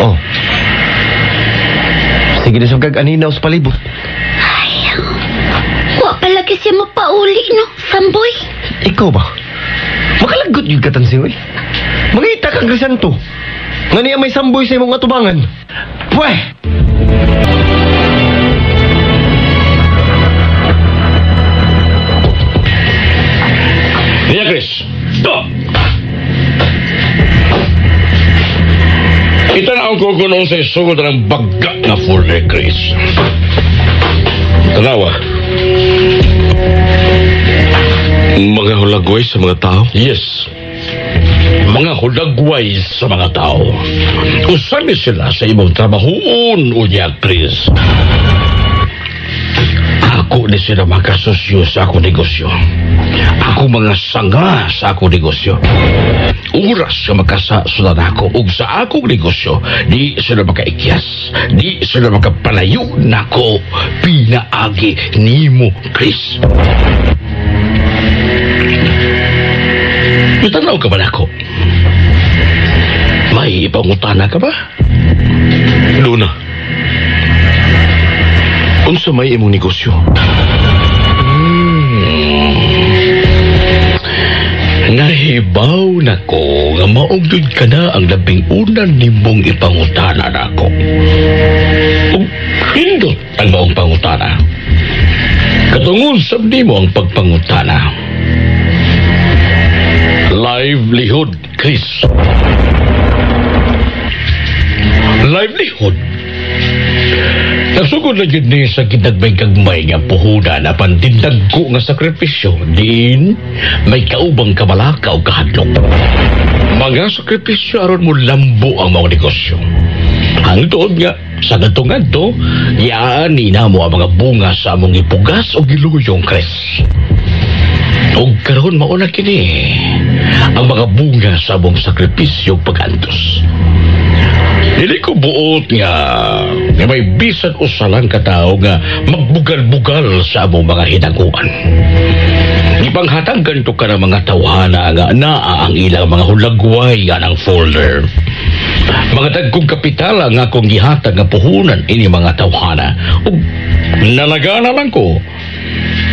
E: Oh. Sige na siyang kag-aninaw sa palibot.
F: Wa palagi siya mapauli, no, Samboy?
E: Ikaw ba? Makalagot yung katansing, oy. Mangita kang Crisanto. Nga niya may Samboy sa imong atubangan. Pweh!
A: Niya, Chris. Stop! Itanaw ko kung sa isugod ng bagga na full ni Chris. Tanawa.
C: Mga hulagway sa mga tao?
A: Yes. Mga hulagway sa mga tao. Usami sila sa imong trabahoon, unya, Chris. Ako ni sila makasosyo sa akong negosyo. Ako mga sanga sa akong negosyo. Oras ka makasasulan ako ug sa akong negosyo, di sila makaikyas, di sila makapalayo nako pinaagi nimo, Chris. Natanaw ka ba na ako? May ipangutana ka ba?
C: Luna, unsa may imong negosyo?
A: Nahibaw na ko nga maugdod ka na ang labing unan nimong ipangutana na ako. Hindot ang maong pangutana. Katungod sabdi mo ang pagpangutana. Livelihood, Chris. Livelihood. Nasugod na yun ni sa ginagbay kagmay nga puhuda na pandindagko nga sakripisyo. Diin, may kaubang kabalaka o kahadlok. Mga sakripisyo aron mo lambo ang mga negosyo. Ang tuod nga, sa gatungan to, yaan ina mo ang mga bunga sa among ipugas o giluyong, Chris. O karon mauna kini, ang mga bunga sa among sakripisyo pag-antos. Dili ko buot nga may bisan usalang katao nga magbugal-bugal sa among mga hinaguan. Ipanghataggan to ka ng mga tawhana nga naa ang ilang mga hulagway nga ng folder. Mga tagkong kapitala nga akong gihatag nga puhunan ini mga tawhana. O nalagana lang ko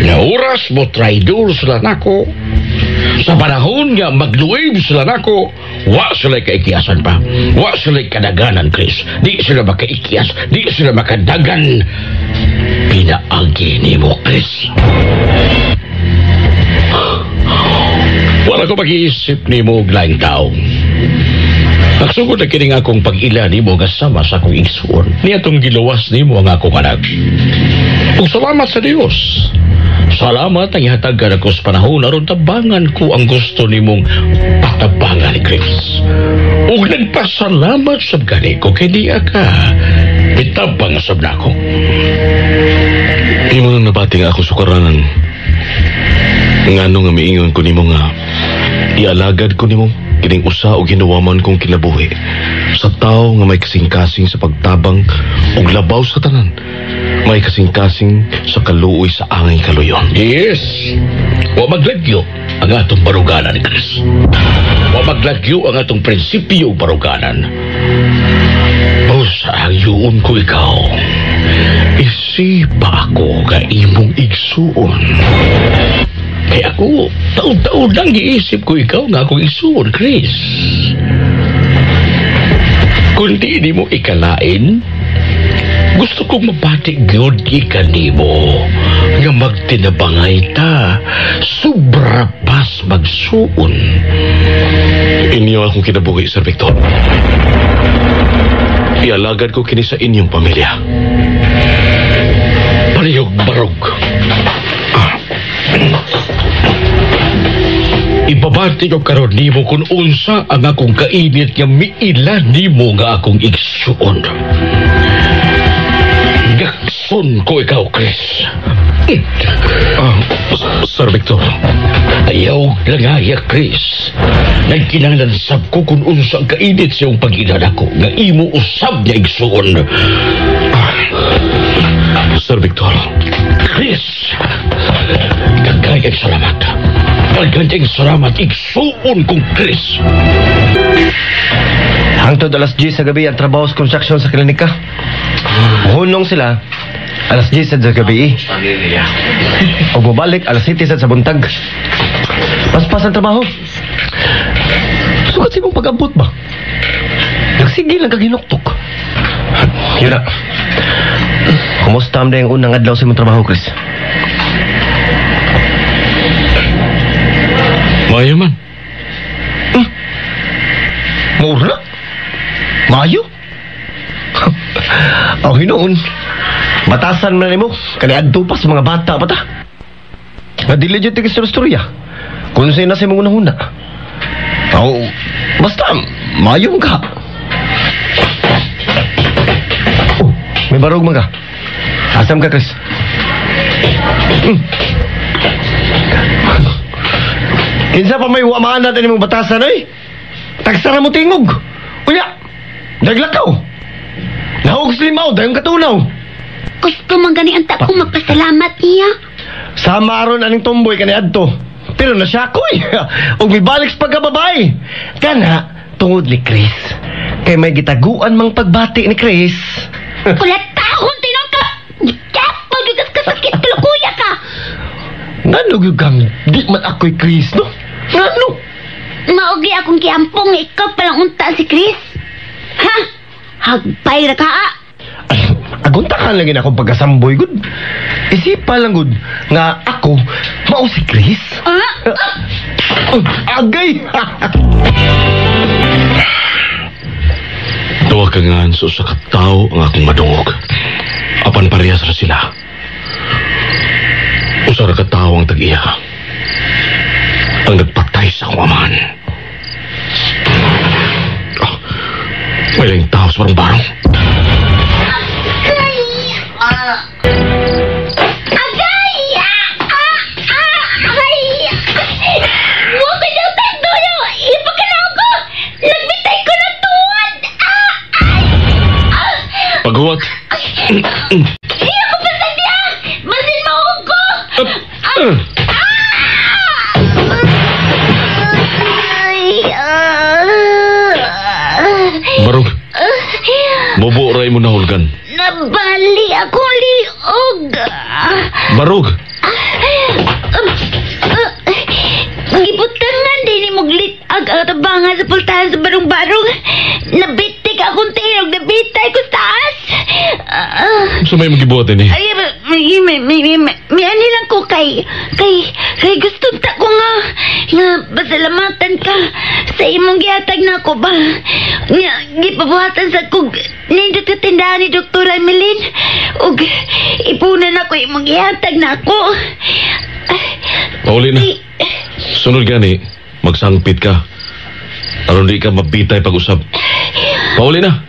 A: na oras mo traidor sila nako. Sa panahon nga magluwib sila nako, wa sila kaikiasan pa. Wa sila kadaganan, Chris. Di sila makaikias. Di sila makadagan. Pinaagi ni mo, Chris. Wala ko mag-iisip ni mo og laing tao. Nagsugod na kining akong pag-ila ni mo kasama sa akong igsuon. Niya itong giluwas ni mo ang akong anak. Kung salamat sa Diyos. Salamat ang ihatagan ako sa panahon aron tabangan ko ang gusto ni mong patabangan, Chris. Ug nagpasalamat sa gani ko kay di ka. Bitabang sab na ako.
C: Di mo nang nabati nga ako sukaranan. Ngano nga miingon ko nimo nga ialagad ko nimo kining usa o ginawaman kong kinabuhi sa tao nga may kasing-kasing sa pagtabang ug labaw sa tanan. May kasing-kasing sa kaluoy sa angay kaluyon.
A: Yes. Wa maglagyo ang atong baruganan, Chris. Wa maglagyo ang atong prinsipyo baruganan. O sa yun ko ikaw, isipa ako ka imong igsuon. Kaya ako, taon-taon lang iisip ko ikaw nga akong igsuon, Chris. Kung di mo ikalain, gusto kong mabatik gyud ka nimo nga magtinabangay ta sobra pas magsuon.
C: Inyo akong kinabuhi, Sir Victor. Ialagad ko kini sa inyong pamilya.
A: Palihog barog. Ibabati ko karon nimo kung unsa ang akong kainit nga miila nimo nga akong igsuon. Gakson ko ikaw, Chris.
C: Sir Victor.
A: Ayaw langaya, Chris. Nagkinanglansab ko kung unsa ang kainit sa iyong pag-ilan ako nga imo usab niya igsuon.
C: Sir Victor.
A: Chris, kagayang salamat. Kagayang salamat, igsuon kong Chris.
E: Hangtod alas 10 sa gabi ang trabaho sa construction sa klinika. Hunong sila alas 10 sa gabi. O bumalik alas 7 sa buntag. Paspas ang trabaho. Sukat si mong pag-abot ba? Nagsigil lang kaginuktok. Yun na. Kumusta am na yung unang adlaw sa mong trabaho, Chris?
C: Mayo man.
E: Maura? Mayo? Ang hinoon. Batasan man mo. Kaniadto pa sa mga bata pa ta. Nga dili dyan tigis sa storya. Kung sa'yo na sa mga unahuna. Basta, mayo ka. Oh, may barog man ka. Asam ka, Chris? Kinsa pa may wamaan natin yung batasan, eh? Tagsara mo tingog. Uya, naglakaw. Nahog slimaw, dahil katunaw.
F: Gusto man gani ang ko magpasalamat niya.
E: Sama aron aning tomboy kaniadto. Pero nasya ko eh. Og mibalik sa pagkababay. Kana, tungod ni Chris. Kay may gitaguan mang pagbati ni Chris.
F: Ulat tahon, tinong ka! Yapo, dugas ka sakit, kulukuya ka!
E: Ngano gyud kang di man ako'y Chris, no? Ngano?
F: Maugi akong kiampong, ikaw palang unta si Chris. Ha? Hagpay na ka,
E: Ay, aguntakan lang akong pagkasamboy, gud. Isipa lang, gud, nga ako, mao si Chris. Agay!
I: Tuwa ka nga sa katao ang akong madungog. Apan parehas ra sila. Usa ra ka tawo ang tag-iya. Ang nagpatay sa akong amahan. May lang tao sa barong-barong. Paghuwat.
F: Iya ko basta niya! Masin mahog ko!
I: Barog. Bobo ray mo nahulgan.
F: Nabali akong liog!
I: Barog.
F: Gibutangan din mo glitag ang tabangan sa pultahan sa barong-barong. Nabitik akong tirog, nabitay ko sa taas.
I: So may magibuhatin eh.
F: Ay, may ani lang ko kay gusto ta ko nga pasalamatan ka sa imong gihatag na ako ba. Nga, gipabuhatan sa kog nindot ka tindahan ni Dr. Emeline. Ug ipunan ako imong gihatag na ako.
I: Pauli na. Sunod gani, magsangpit ka. Aron di ka mabitay pag-usap. Pauli na.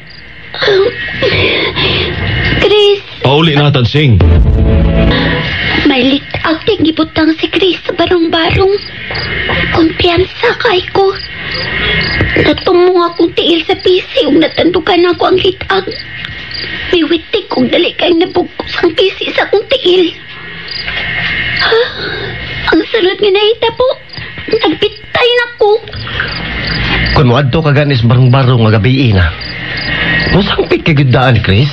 F: Chris.
I: Pauli na, Tansing.
F: May litag gibutang si Chris sa barong-barong. Kumpiyansa kay ko. Natumong akong tiil sa PC ug natandukan ako ang litag. Miwitik kong dali kay nabugkos ang PC sa akong tiil. Ha? Ang sunod nga nahita po, nagbitay na ko.
E: Kung mo adto ka ganis barong-barong nga gabi na. Masangpit kay gudaan, Chris.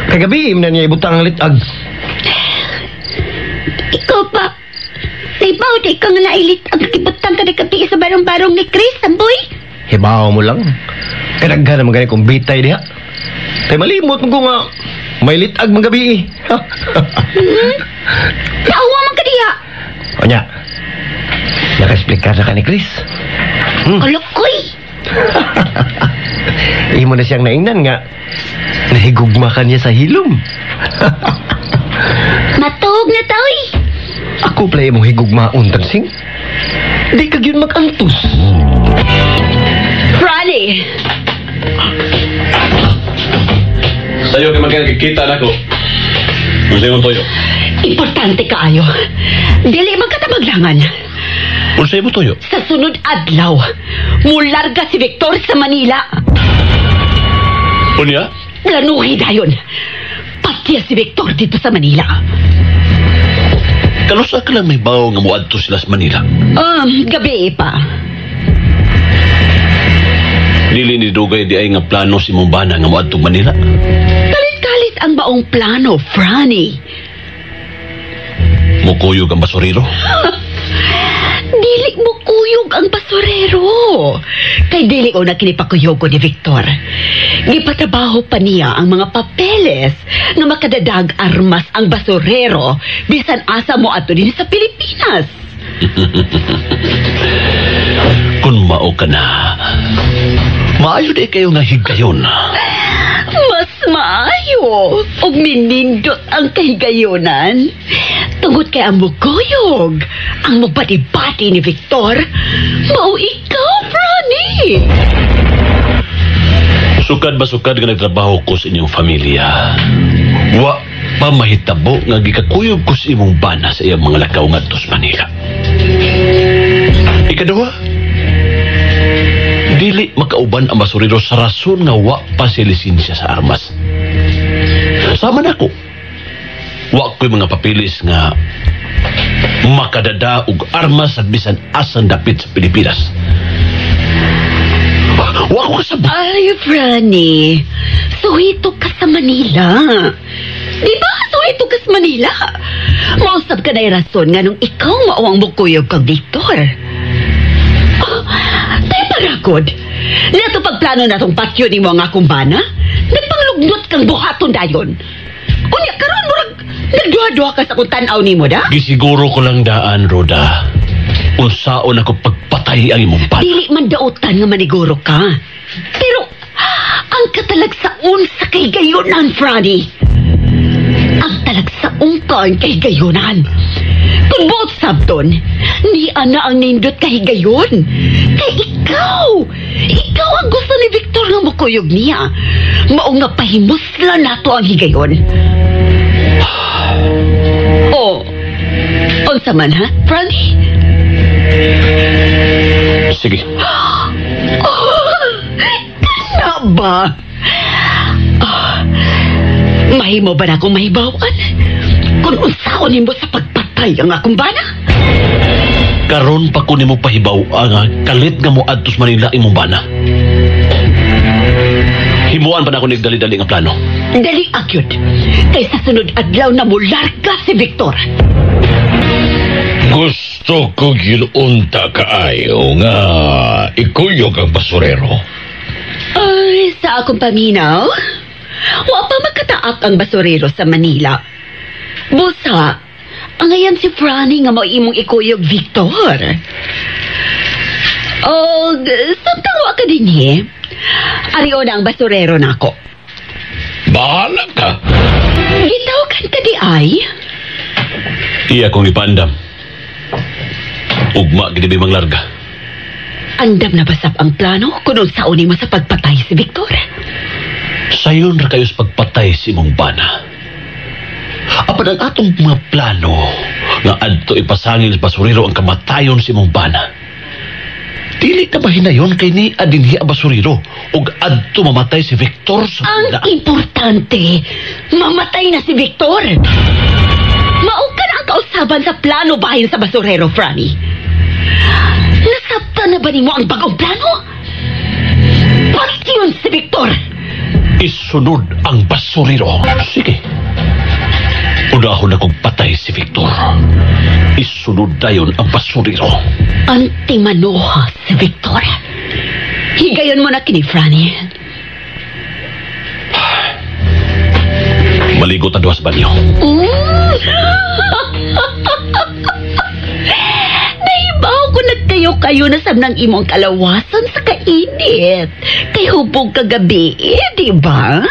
E: Kay gabi na niya ibutang ang litag.
F: Ikaw pa. Naibaw di ka nga nailit ang kibutang ka nagkapi sa barong-barong ni Chris, amboy.
E: Hibaw mo lang. Kadaghan naman gani kong bitay diha. Kay malimot mo ko nga may litag mga gabi.
F: Naawa man ka diha.
E: O niya, naka-explicar na ka ni Chris.
F: Kalokoy.
E: Imo na siyang naingnan nga nahigugma ka niya sa hilom.
F: Matuog na taoy.
E: Ako pala imong higugmaon, Tansing. Di ka yun mag-antos.
G: Franny!
I: Sa'yo ka magkakikita na ko. Kung sa'yo toyo.
G: Importante kaayo. Dili magkatabaglangan.
I: Kung sa'yo mo toyo.
G: Sa sunod adlaw, mularga si Victor sa Manila.
I: Unya?
G: Planuhi dayon. Patiya si Victor dito sa Manila.
I: Kalusa ka lang may bawo nga muadto sila sa Manila.
G: Gabi pa.
I: Dili ni Dugay di ay nga plano si Mumbana nga muadto Manila.
G: Kalit-kalit ang baong plano, Franny.
I: Mukuyog ang basurero.
G: Dili mo kuyog ang basurero. Kay dili ko na kinipakuyog ko ni Victor. Gipatrabaho pa niya ang mga papeles nga makadadag armas ang basurero bisan asa mo ato din sa Pilipinas.
I: Kung mao ka na, maayo di kayo nga higayon.
G: Mas maayo og minindot ang kahigayonan. Tungod kay ang muguyog, ang magbati-bati ni Victor, mao ikaw, Franny.
I: Sukad ba sukad nga nagtrabaho ko sa inyong pamilya? Wa pa mahitabo nga gikakuyog ko sa imong bana sa iyang mga lakaw ngadto sa Manila. Ikaduha, dili makauban ang basurero sa rason nga wa pa si lisensya sa armas. Sama na ko. Wa ko'y mga papilis nga makadada og armas sa bisan asang dapit sa Pilipinas. Wa ko kasabot.
G: Ay, Franny. Suhito ka sa Manila. Di ba? Suhito ka sa Manila. Mausap ka na yung rason nga nung ikaw maawang mukuyog kang Victor. Tayo paragod. Nato pagplano na tong patyo ni mo ang akong bana, nagpanglugnot kang buhaton dayon. Unya, karon mo nagduha-duha ka sa kung tanaw ni mo da?
I: Gisiguro ko lang daan, Roda. Unsaon ako pagpatay ang imong bana.
G: Dili man daotan nga maniguro ka. Pero, ang katalagsaon sa kay gayonan, Franny. Ang talagsaon ka ang kay gayonan. Kung both sabton, ni ana ang nindot kay gayon. Kay ikaw ang gusto ni Victor nga mukuyog niya. Mao nga pahimusla nato ang higayon. Oh, unsa man ha, Franny?
I: Sige.
G: Kana ba? Mahimo ba na akong mahibawan? Kung unsaon nimo sa pagpatay ang akong bana?
I: Karon pa ko nimo pahibaw ang kalit nga mo adtos Manila imong bana. Himuan pa na ako nagdali-dali nga plano.
G: Dali akyod. Kay sa sunod adlaw na mo larga si Victor.
A: Gusto ko ginunta kaayo nga ikuyog ang basurero.
G: Ay, sa akong paminaw, wa pa magkataak ang basurero sa Manila. Busa, ang ayan si Franny nga maimong ikuyog Victor. O, samtang wa ka din ariyo na ang basurero nako.
A: Bahala ka.
G: Gitawagan ka di ay?
I: Iya kong ipandam. Ugma gidi bimang larga.
G: Andam na basap ang plano kung saan mo sa pagpatay si Victor?
I: Sayon ra kayo sa pagpatay si imong bana. Apan ang atong mga plano nga adto ipasangil sa basurero ang kamatayon si imong bana. Dili na ba hinayon kay ni adinhi ang basurero ug adto mamatay si Victor sa
G: Ang importante, mamatay na si Victor. Mauka na ang kausaban sa plano bahin sa basurero, Franny. Nasabta na ba ni mo ang bagong plano? Pasyon si Victor.
I: Isunod ang basurero. Sige. Unahon akong patay si Victor. Isunod dayon ang basurero.
G: Antimanoha si Victor. Higayon mo na kini, Franny.
I: Maligo ta duha sa banyo.
G: Nahibaw ko nagkayo-kayo na samnang imong kalawasan sa kainit. Kay hubog kagabi, di ba?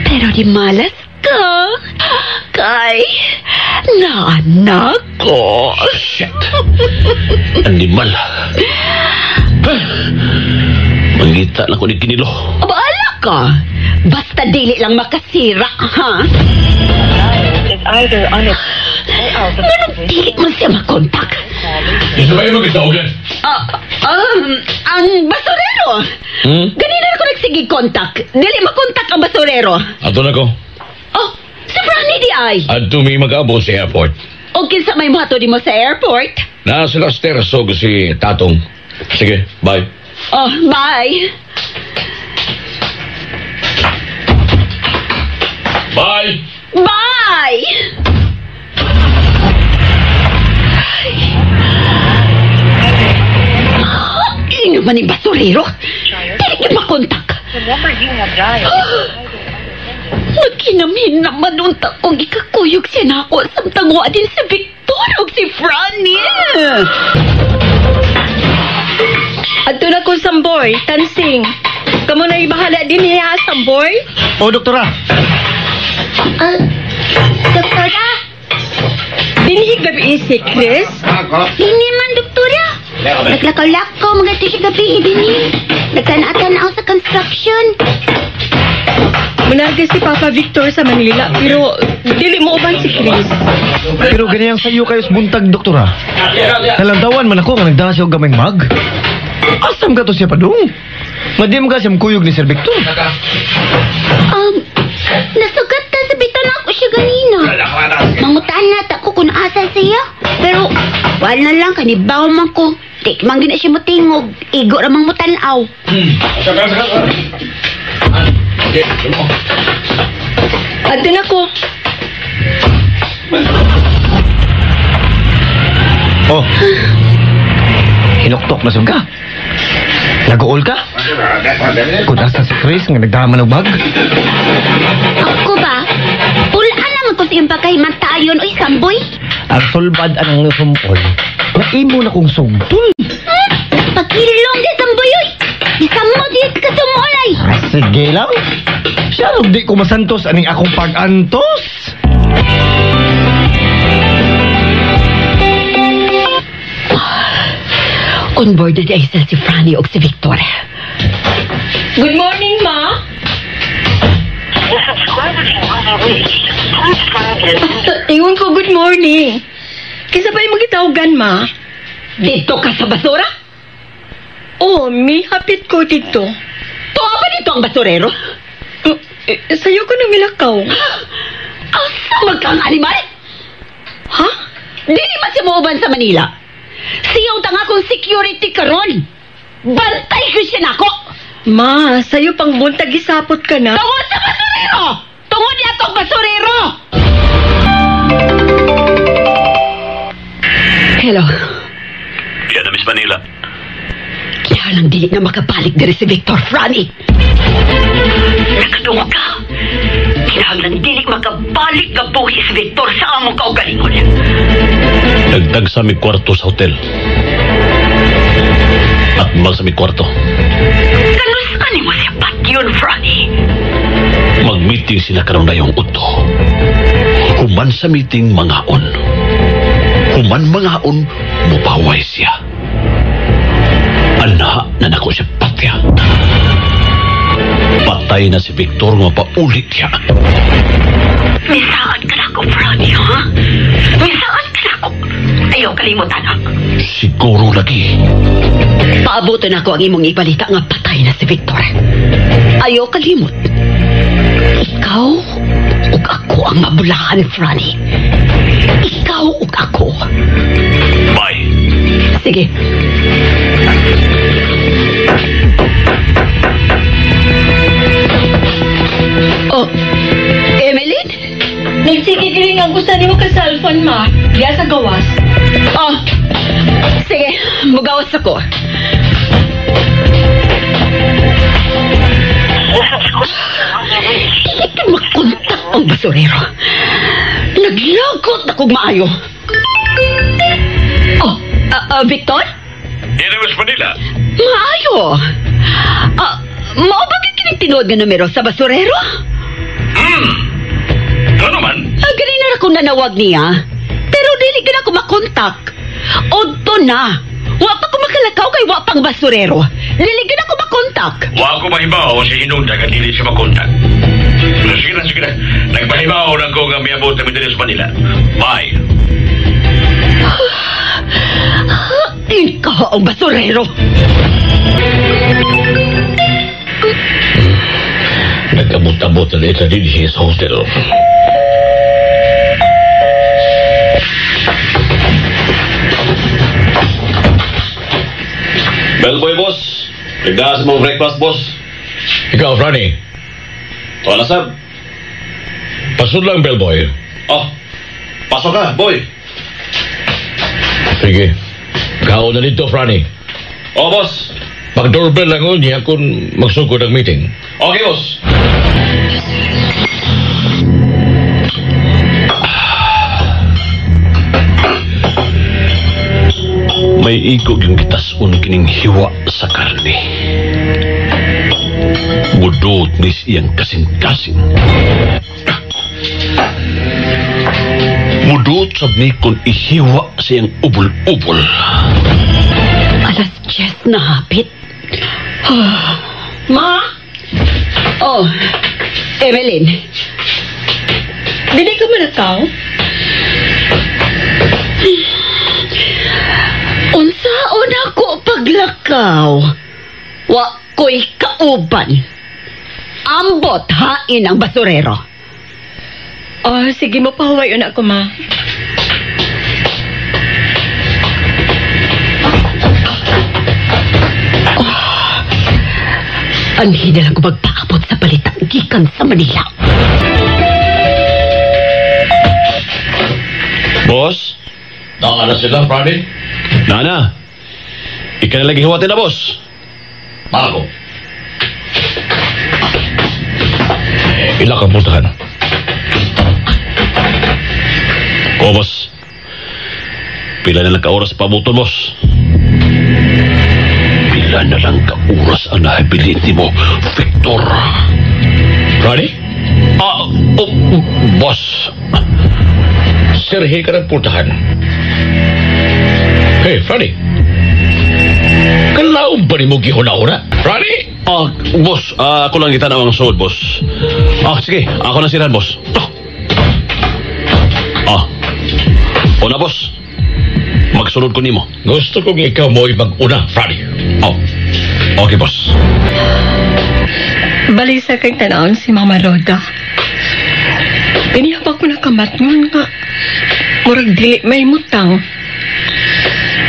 G: Pero di malas ka. Kay naanak ko.
I: Shit. Animal. Mangita lang ko ni kinilo.
G: Baala ka. Basta dili lang makasira, ha? Ganun dili mo siya makontak.
A: Isa ba yung magkatawagan?
G: Ang basurero. Ganina na ko nagsigig kontak. Dili makontak ang basurero.
A: Ato na ko.
G: Oh, si Franny di ay.
A: At tumi mag-abo sa airport.
G: O kinsa may mato di mo sa airport?
A: Na sila sterso si Tatong. Sige, bye.
G: Oh, bye.
A: Bye!
G: Bye! Ino man yung basurero? Dili ka makontak. Magkinamin naman unta kung ikakuyog siya na ako samtang wa din si Victor o si Franny.
D: Adto na ko Samboy, Tansing. Kamu na ibahala din niya Samboy?
E: O, doktora.
F: Doktora?
D: Dinhi gabi si Chris?
F: Hindi man, doktora. Naglakaw-lakaw mga ito siya gabi, hindi. Nagkanaan-kanaan sa construction.
D: Munarga si Papa Victor sa Manila, pero dili mo uban si Chris.
E: Pero ganyan sa'yo kayo sa buntag, doktora. Nalantawan man ako nga nagdala siya og gamay mag. Asam ka to siya pa dong? Madim ka siyang kuyog ni Sir Victor.
F: Nasugat ka sa bitan ako siya ganina. Mangutaan na ako kung asa siya. Pero Bawal na lang, kanibaw man ko. Di man gina siya matingog. Igo ramang mutanaw.
D: Adto na ko.
E: Oh. Hinuktok na sab ka. Naguol ka? Kung asa si Chris nga nagdama ng bag.
F: Ako ba? Pulaan naman ko sa iyong pagkahimantayon o isamboy.
E: Ang sulbad anang sumol. Naimo na kong sugtol.
F: Pagkilong di samboy oy. Isamo di ka sumolay.
E: Sige lang. Siya rin di ko masantos aning akong pag-antos.
G: On board na di si Franny o si Victor.
D: Good morning, Ma. Ingon ko good morning. Kisa pa yung magitawgan, Ma?
G: Dito ka sa basura?
D: Oh, may hapit ko dito.
G: Tuwa ba dito ang basurero?
D: Sa'yo ko nang milakaw.
G: Asa magkang animal?
D: Ha?
G: Dili man si Mooban sa Manila. Siyaw tanga kong security karon. Bantay ko siya nako.
D: Ma, sa'yo pang buntag isapot ka na.
G: Tungod sa basurero! Tungod niya itong basurero! Hello.
I: Yan na, Miss Manila.
G: Kaya lang dili na makabalik diri si Victor Franny. Nakatungog ka. Kaya lang dili makabalik ka buhi si Victor sa among kaugalingon.
I: Dagdag sa aming kwarto sa hotel. At mal sa aming kwarto.
G: Kanusan mo siya patyon, Franny?
I: Mag-meeting sila karon na yung uto. Human sa meeting mangaon. Human mangaon, mupaway siya. Anha na nako siya patya. Patay na si Victor nga paulit siya.
G: Misaan ka na ako, Franny, ha? Misaan ka na ako. Ayaw kalimutan, ha?
I: Siguro lagi.
G: Paabutin ako ang imong ibalita nga patay na si Victor. Ayaw kalimot. Ikaw ug ako ang mabulahan ni Franny. Ikaw ug ako.
I: Bye.
G: Sige. Oh, Emeline?
D: Nagsikigiling ang gusto ni mo ka cellphone, Ma. Diya sa gawas.
G: Oh, sige. Mugawas ako. Hindi ka makontak ang basurero. Naglagot ako maayo. Oh, Victor?
I: Yan na, Miss Manila.
G: Maayo. Mao ba kinagtinood nga numero sa basurero?
I: Ano man?
G: Galing na ako nanawag niya. Pero dili ka na ako makontak. Odto na. Wa pa ko makalakaw kay wa pang basurero. Dili ka na ako makontak.
I: Wa ako mahibaw si Hinunda ka dili siya makontak. Sige na. Nagpahibaw na ko nga may abot na sa Manila. Bye.
G: Ikaw ang basurero.
I: Nagabot-abot na ito din siya sa hotel. Bellboy, boss. Nagdaas mong breakfast, boss.
A: Ikaw, Franny.
I: Wala, sab.
A: Pasod lang, bellboy.
I: Oh, pasok ka, boy.
A: Sige. Kao na dito, Franny.
I: Oh, boss.
A: Pag-doorbell lang niya kung magsugod ang meeting.
I: Okay, boss. May igog yung kitasun kining hiwa sa karne. Budot ni siyang kasing-kasing. Budot sab ni kung ihiwa siyang ubol-ubol.
G: Alas 10 na hapit.
D: Ma?
G: Oh, Evelyn.
D: Dili ka malakaw?
G: Unsaon ako paglakaw. Wa ko'y kauban. Ambot hain ang basurero.
D: Oh, sige mo pahuway una ko, Ma.
G: Ang hinalang ko magpaabot sa balita gikan sa Manila.
I: Boss?
A: Naka na sila, Friday?
I: Nana? Ika na lagi hiwatin na, boss.
A: Marako. Ilang kang puntahan.
I: O, boss. Pila na lang ka-oras pa buton, boss. Pila na lang ka-oras ang nahabiliti mo, Victor.
A: Friday?
I: Boss.
A: Sirhe ka ng puntahan. Hey, Friday. Kalaong ba ni mo gihuna-huna? Friday?
I: Boss, ako lang itanaw ang sood, boss. Sige, ako na siran, boss. Una, boss. Magsunod ko nimo.
A: Gusto kong ikaw mo mag-una, Friday.
I: Okay, boss.
D: Balisa kang tanawon si Mama Roda. Pinihapag ko na kamatngon nga. Murag dili may mutang.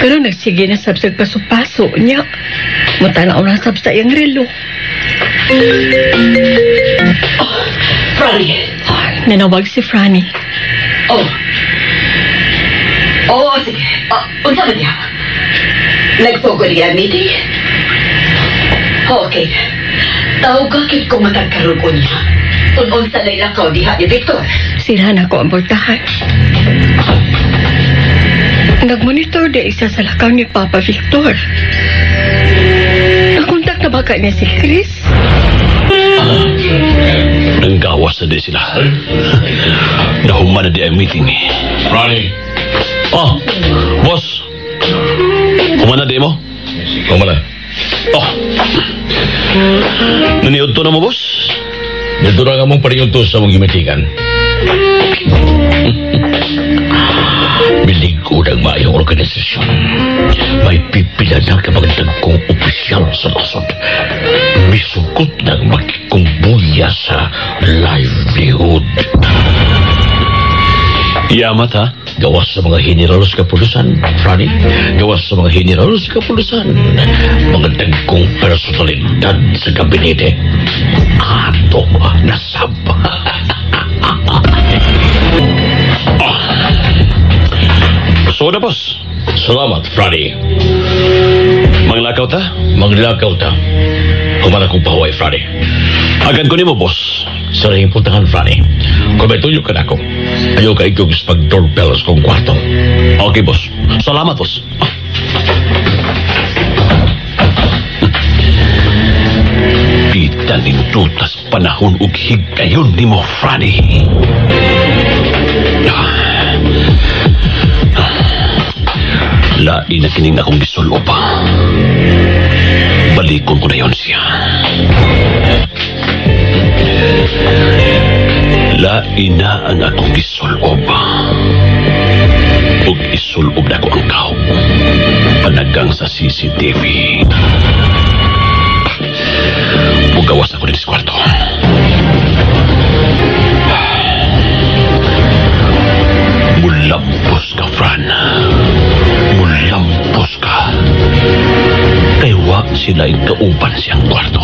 D: Pero nagsige na sabsag paso-paso niya. Mutanaw na sabsa yung relo.
G: Franny.
D: Nanawag si Franny.
G: Sige. Unsa man niya? Nagpogo niya meeting? Okay. Tawagakit ko matagkaroon ko niya. Unon sa laylakaw diha ni Victor.
D: Sira na ko ang bortahan. Nagmonitor de isa sa lakaw ni Papa Victor. Nakontak na baka niya si Chris?
I: Nanggawas na di sila. Nahuman na di ang meeting ni.
A: Friday.
I: Boss. Human na di mo?
A: Kumala.
I: Naniod to na mo, boss?
A: Dito na nga mong paringuntos sa mong gimitigan. Biligo ng mayong organisasyon. May pipila na kapagdag kong opisyal sa nasod. Misugot ng makikungbuya sa livelihood.
I: Yamat, ha?
A: Gawas sa mga general sa kapulisan, Franny. Gawas sa mga general sa kapulisan. Mga dagkong personalidad sa gabinete. Ato nasab.
I: Soda, boss.
A: Salamat, Franny.
I: Manglakaw ta?
A: Maglakaw ta. Humana kong pahuay, Franny.
I: Agad ko ni mo, boss.
A: Sa rin puntahan, Franny. Kung may tuyo ka na ako, ayaw ka ikog sa pag-doorbell sa kong kwarto.
I: Okay, boss. Salamat, boss. Pita nindutas panahon ug higayon ni mo, Franny. Lain na kining akong gisulo pa. Balikon ko na yon siya. Lain na ang akong gisulob. Ug isulob na ko ang kao. Panagang sa CCTV. Ug gawas ako din sa kwarto. Mulampos ka, Fran. Mulampos ka. Kaya wa sila ikauban siyang kwarto.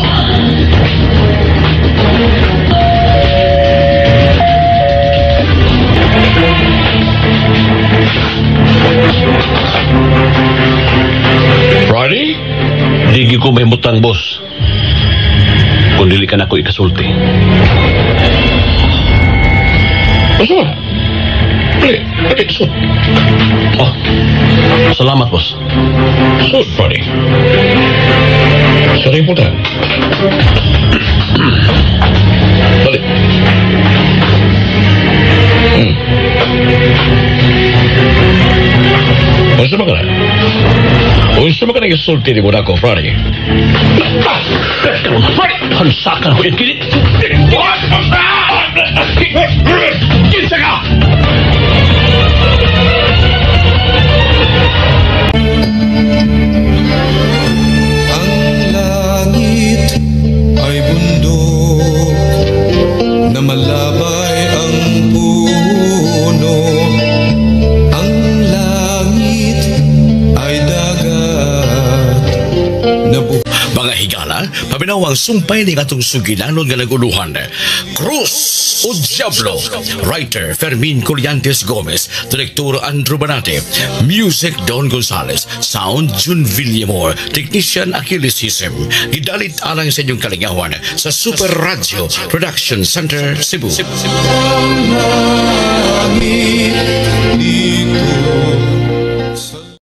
A: Friday?
I: Digi ko may mutang, boss. Kung dili ka na ko ikasulti.
A: Basta ba? Pwede, sud.
I: Salamat, boss.
A: Sud, Friday. Sa rin puntahan. Balik. Unsa man ka na? Unsa man ka na isulti ni Budako, Friday?
I: Hansakan ko yung kilit.
J: Kinsa ka!
B: Ang langit ay bundok na malabay ang puno. Ang langit ay dagat na
A: Mga higala, Paminaw ang sumpay ni atong sugilanon nga naguluhan. Cruz o Diablo. Writer Fermin Colliantes Gomez. Direktor Andrew Banate. Music Don Gonzales. Sound Jun Villamor. Technician Achilles Hisem. Gidalit alang sa inyong kalingawan sa Super Radio Production Center, Cebu.
B: Langit